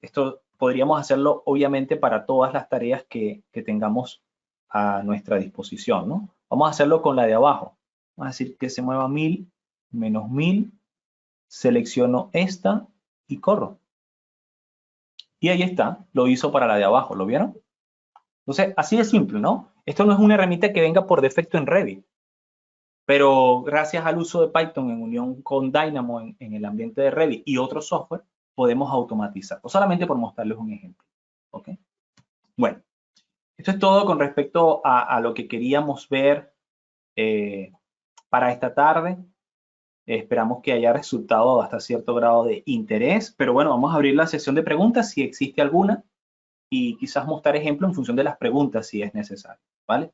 Esto podríamos hacerlo, obviamente, para todas las tareas que tengamos a nuestra disposición, ¿no? Vamos a hacerlo con la de abajo. Vamos a decir que se mueva 1000, menos 1000. Selecciono esta y corro. Y ahí está, lo hizo para la de abajo, ¿lo vieron? Entonces, así de simple, ¿no? Esto no es una herramienta que venga por defecto en Revit, pero gracias al uso de Python en unión con Dynamo en el ambiente de Revit y otros software, podemos automatizar, o solamente por mostrarles un ejemplo. ¿Ok? Bueno, esto es todo con respecto a lo que queríamos ver para esta tarde. Esperamos que haya resultado hasta cierto grado de interés, pero bueno, vamos a abrir la sesión de preguntas si existe alguna y quizás mostrar ejemplo en función de las preguntas si es necesario, ¿vale?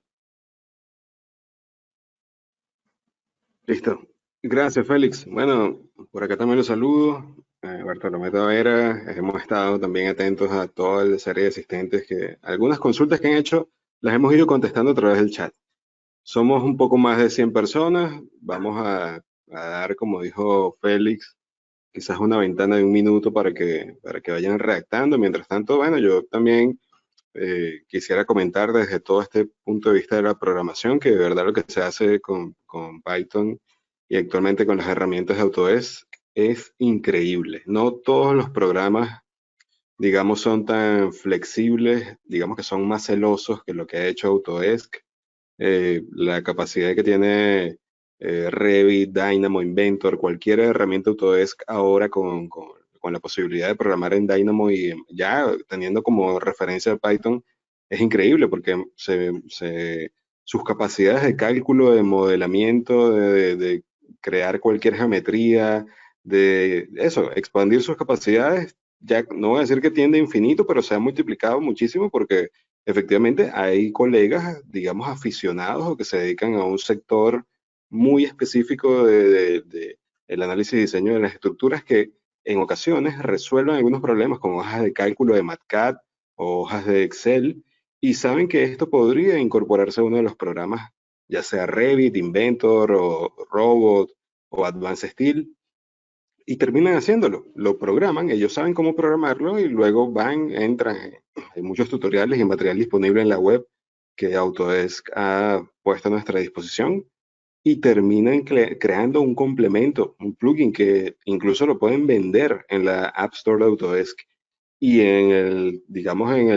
Listo. Gracias, Félix. Bueno, por acá también los saludo. Bartolomé Tavera, hemos estado también atentos a toda la serie de asistentes que algunas consultas que han hecho las hemos ido contestando a través del chat. Somos un poco más de 100 personas. Vamos a dar, como dijo Félix, quizás una ventana de 1 minuto para que vayan redactando. Mientras tanto, bueno, yo también quisiera comentar desde todo este punto de vista de la programación que de verdad lo que se hace con Python y actualmente con las herramientas de Autodesk es increíble. No todos los programas, digamos, son tan flexibles, digamos que son más celosos que lo que ha hecho Autodesk. La capacidad que tiene Revit, Dynamo, Inventor, cualquier herramienta Autodesk ahora con la posibilidad de programar en Dynamo y ya teniendo como referencia Python, es increíble porque sus capacidades de cálculo, de modelamiento, de crear cualquier geometría, de eso, expandir sus capacidades, ya no voy a decir que tiende a infinito, pero se ha multiplicado muchísimo porque efectivamente hay colegas, digamos, aficionados o que se dedican a un sector muy específico de el análisis y diseño de las estructuras que en ocasiones resuelven algunos problemas con hojas de cálculo de MATCAD o hojas de Excel y saben que esto podría incorporarse a uno de los programas, ya sea Revit, Inventor o Robot o Advanced Steel, y terminan haciéndolo. Lo programan, ellos saben cómo programarlo y luego entran en muchos tutoriales y material disponible en la web que Autodesk ha puesto a nuestra disposición y terminan creando un complemento, un plugin que incluso lo pueden vender en la App Store de Autodesk. Y digamos, en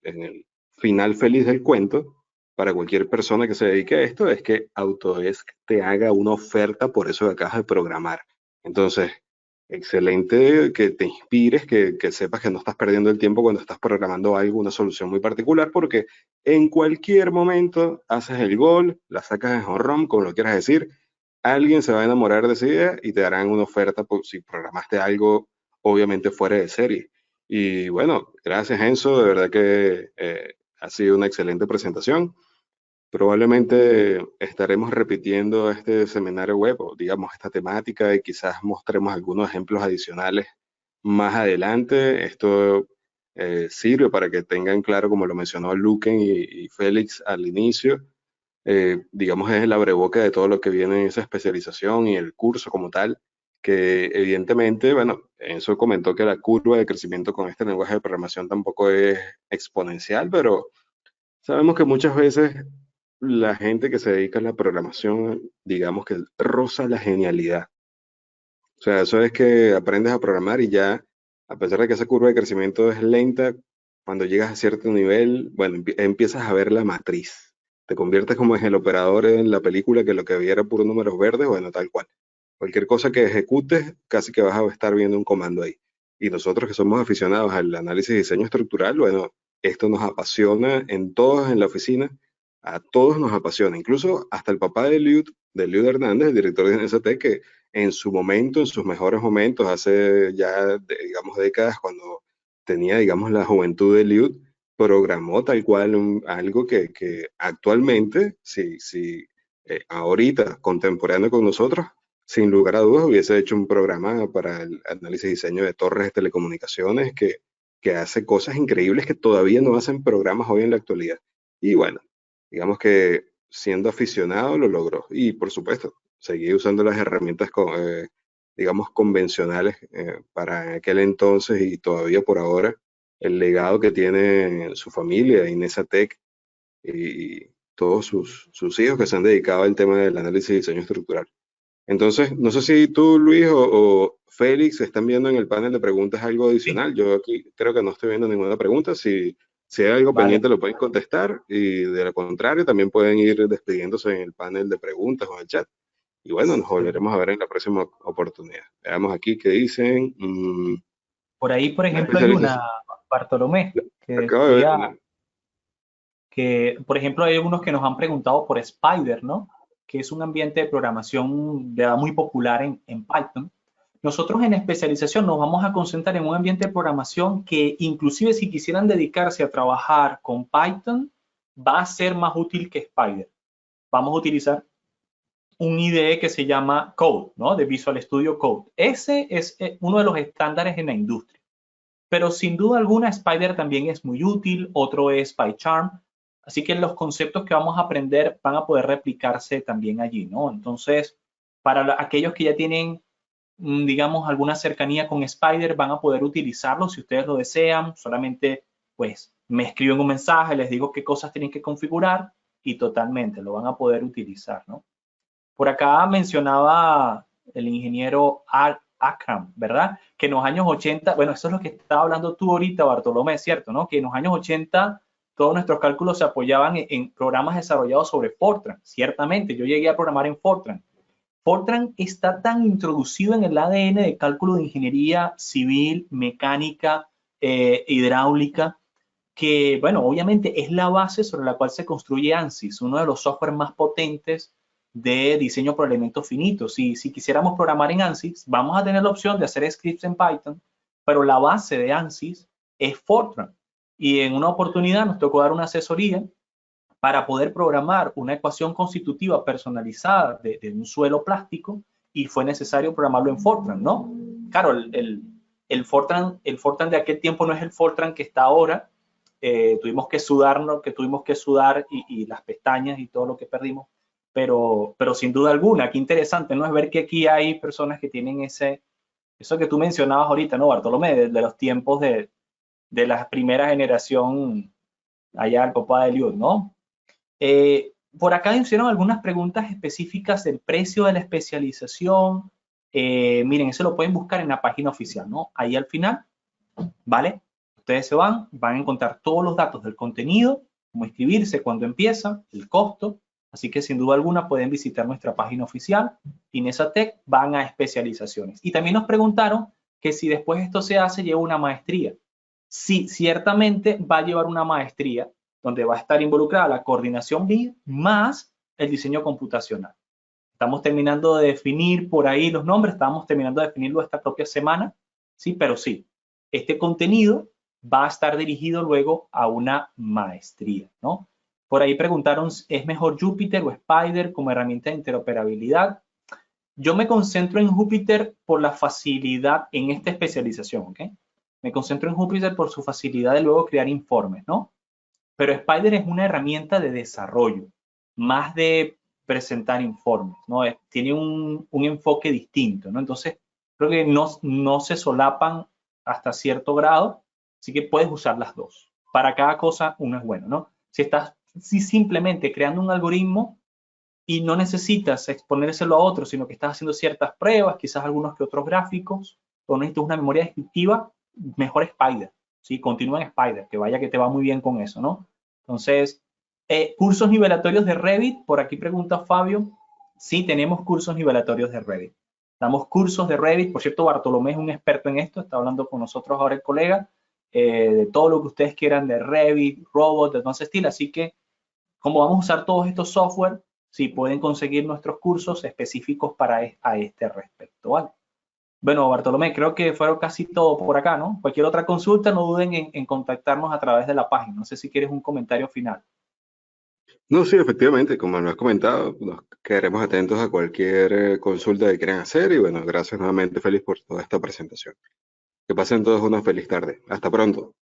el final feliz del cuento, para cualquier persona que se dedique a esto es que Autodesk te haga una oferta por eso que acabas de programar. Entonces, excelente que te inspires, que sepas que no estás perdiendo el tiempo cuando estás programando algo, una solución muy particular, porque en cualquier momento haces el gol, la sacas en home run, como lo quieras decir, alguien se va a enamorar de esa idea y te darán una oferta por si programaste algo, obviamente fuera de serie. Y bueno, gracias Enzo, de verdad que ha sido una excelente presentación. Probablemente estaremos repitiendo este seminario web, o digamos esta temática, y quizás mostremos algunos ejemplos adicionales más adelante. Esto sirve para que tengan claro, como lo mencionó Luquen y Félix al inicio, digamos es el abreboca de todo lo que viene en esa especialización y el curso como tal, que evidentemente, bueno, Enzo comentó que la curva de crecimiento con este lenguaje de programación tampoco es exponencial, pero sabemos que muchas veces la gente que se dedica a la programación, digamos que roza la genialidad. O sea, eso es que aprendes a programar y ya, a pesar de que esa curva de crecimiento es lenta, cuando llegas a cierto nivel, bueno, empiezas a ver la matriz. Te conviertes como en el operador en la película que lo que había era puro números verdes, bueno, tal cual. Cualquier cosa que ejecutes, casi que vas a estar viendo un comando ahí. Y nosotros que somos aficionados al análisis y diseño estructural, bueno, esto nos apasiona en todos en la oficina, a todos nos apasiona, incluso hasta el papá de Liud Hernández, el director de NST, que en su momento, en sus mejores momentos, hace ya, digamos, décadas, cuando tenía, digamos, la juventud de Liud, programó tal cual algo que actualmente, si ahorita, contemporáneo con nosotros, sin lugar a dudas, hubiese hecho un programa para el análisis y diseño de torres de telecomunicaciones que hace cosas increíbles que todavía no hacen programas hoy en la actualidad. Y bueno, digamos que siendo aficionado lo logró. Y por supuesto, seguí usando las herramientas, digamos, convencionales para aquel entonces y todavía por ahora, el legado que tiene su familia, Inesa Tech, y todos sus hijos que se han dedicado al tema del análisis y diseño estructural. Entonces, no sé si tú, Luis, o Félix están viendo en el panel de preguntas algo adicional. Yo aquí creo que no estoy viendo ninguna pregunta. Si hay algo Vale. pendiente lo pueden contestar y de lo contrario también pueden ir despidiéndose en el panel de preguntas o en el chat. Y bueno, nos volveremos a ver en la próxima oportunidad. Veamos aquí qué dicen. Por ahí, por La ejemplo, hay una, especialización. Bartolomé, que Acabo de ver decía una. que, por ejemplo, hay algunos que nos han preguntado por Spider, ¿no? Que es un ambiente de programación muy popular en Python. Nosotros en especialización nos vamos a concentrar en un ambiente de programación que inclusive si quisieran dedicarse a trabajar con Python, va a ser más útil que Spider. Vamos a utilizar un IDE que se llama Code, ¿no? De Visual Studio Code. Ese es uno de los estándares en la industria. Pero sin duda alguna, Spider también es muy útil, otro es PyCharm. Así que los conceptos que vamos a aprender van a poder replicarse también allí, ¿no? Entonces, para aquellos que ya tienen, digamos, alguna cercanía con Spider, van a poder utilizarlo si ustedes lo desean. Solamente, pues, me escriben un mensaje, les digo qué cosas tienen que configurar y totalmente lo van a poder utilizar, ¿no? Por acá mencionaba el ingeniero Akram, ¿verdad? Que en los años 80, bueno, eso es lo que estaba hablando tú ahorita, Bartolomé, ¿cierto? ¿No? Que en los años 80 todos nuestros cálculos se apoyaban en programas desarrollados sobre Fortran. Ciertamente, yo llegué a programar en Fortran. Fortran está tan introducido en el ADN de cálculo de ingeniería civil, mecánica, hidráulica, que, bueno, obviamente es la base sobre la cual se construye ANSYS, uno de los softwares más potentes de diseño por elementos finitos. Si quisiéramos programar en ANSYS, vamos a tener la opción de hacer scripts en Python, pero la base de ANSYS es Fortran. Y en una oportunidad nos tocó dar una asesoría para poder programar una ecuación constitutiva personalizada de un suelo plástico y fue necesario programarlo en Fortran, ¿no? Claro, el Fortran de aquel tiempo no es el Fortran que está ahora. Tuvimos que sudar y las pestañas y todo lo que perdimos. Pero sin duda alguna, qué interesante, ¿no? Es ver que aquí hay personas que tienen eso que tú mencionabas ahorita, ¿no, Bartolomé? De los tiempos de la primera generación allá, el papá de Liud, ¿no? Por acá hicieron algunas preguntas específicas del precio de la especialización. Miren, eso lo pueden buscar en la página oficial, ¿no? Ahí al final, ¿vale? Ustedes se van a encontrar todos los datos del contenido cómo inscribirse, cuándo empieza, el costo. Así que sin duda alguna pueden visitar nuestra página oficial, Inesatec, van a especializaciones. Y también nos preguntaron que si después esto se hace, lleva una maestría. Sí, ciertamente va a llevar una maestría donde va a estar involucrada la coordinación BIM más el diseño computacional. Estamos terminando de definir por ahí los nombres, estamos terminando de definirlo esta propia semana, sí, pero sí, este contenido va a estar dirigido luego a una maestría, ¿no? Por ahí preguntaron, ¿es mejor Jupyter o Spider como herramienta de interoperabilidad? Yo me concentro en Jupyter por la facilidad en esta especialización, ¿ok? Me concentro en Jupyter por su facilidad de luego crear informes, ¿no? Pero Spider es una herramienta de desarrollo, más de presentar informes, ¿no? Tiene un enfoque distinto, ¿no? Entonces, creo que no se solapan hasta cierto grado, así que puedes usar las dos. Para cada cosa, uno es bueno, ¿no? Si simplemente creando un algoritmo y no necesitas exponérselo a otro, sino que estás haciendo ciertas pruebas, quizás algunos que otros gráficos, o necesitas una memoria descriptiva, mejor Spider, ¿sí? Continúa en Spider, que vaya que te va muy bien con eso, ¿no? Entonces, cursos nivelatorios de Revit, por aquí pregunta Fabio. Sí, tenemos cursos nivelatorios de Revit. Damos cursos de Revit, por cierto, Bartolomé es un experto en esto, está hablando con nosotros ahora el colega, de todo lo que ustedes quieran de Revit, Robot, Advanced Steel, así que como vamos a usar todos estos software, sí pueden conseguir nuestros cursos específicos para este respecto, ¿vale? Bueno, Bartolomé, creo que fueron casi todo por acá, ¿no? Cualquier otra consulta, no duden en contactarnos a través de la página. No sé si quieres un comentario final. No, sí, efectivamente, como nos has comentado, nos quedaremos atentos a cualquier consulta que quieran hacer y bueno, gracias nuevamente, Félix, por toda esta presentación. Que pasen todos una feliz tarde. Hasta pronto.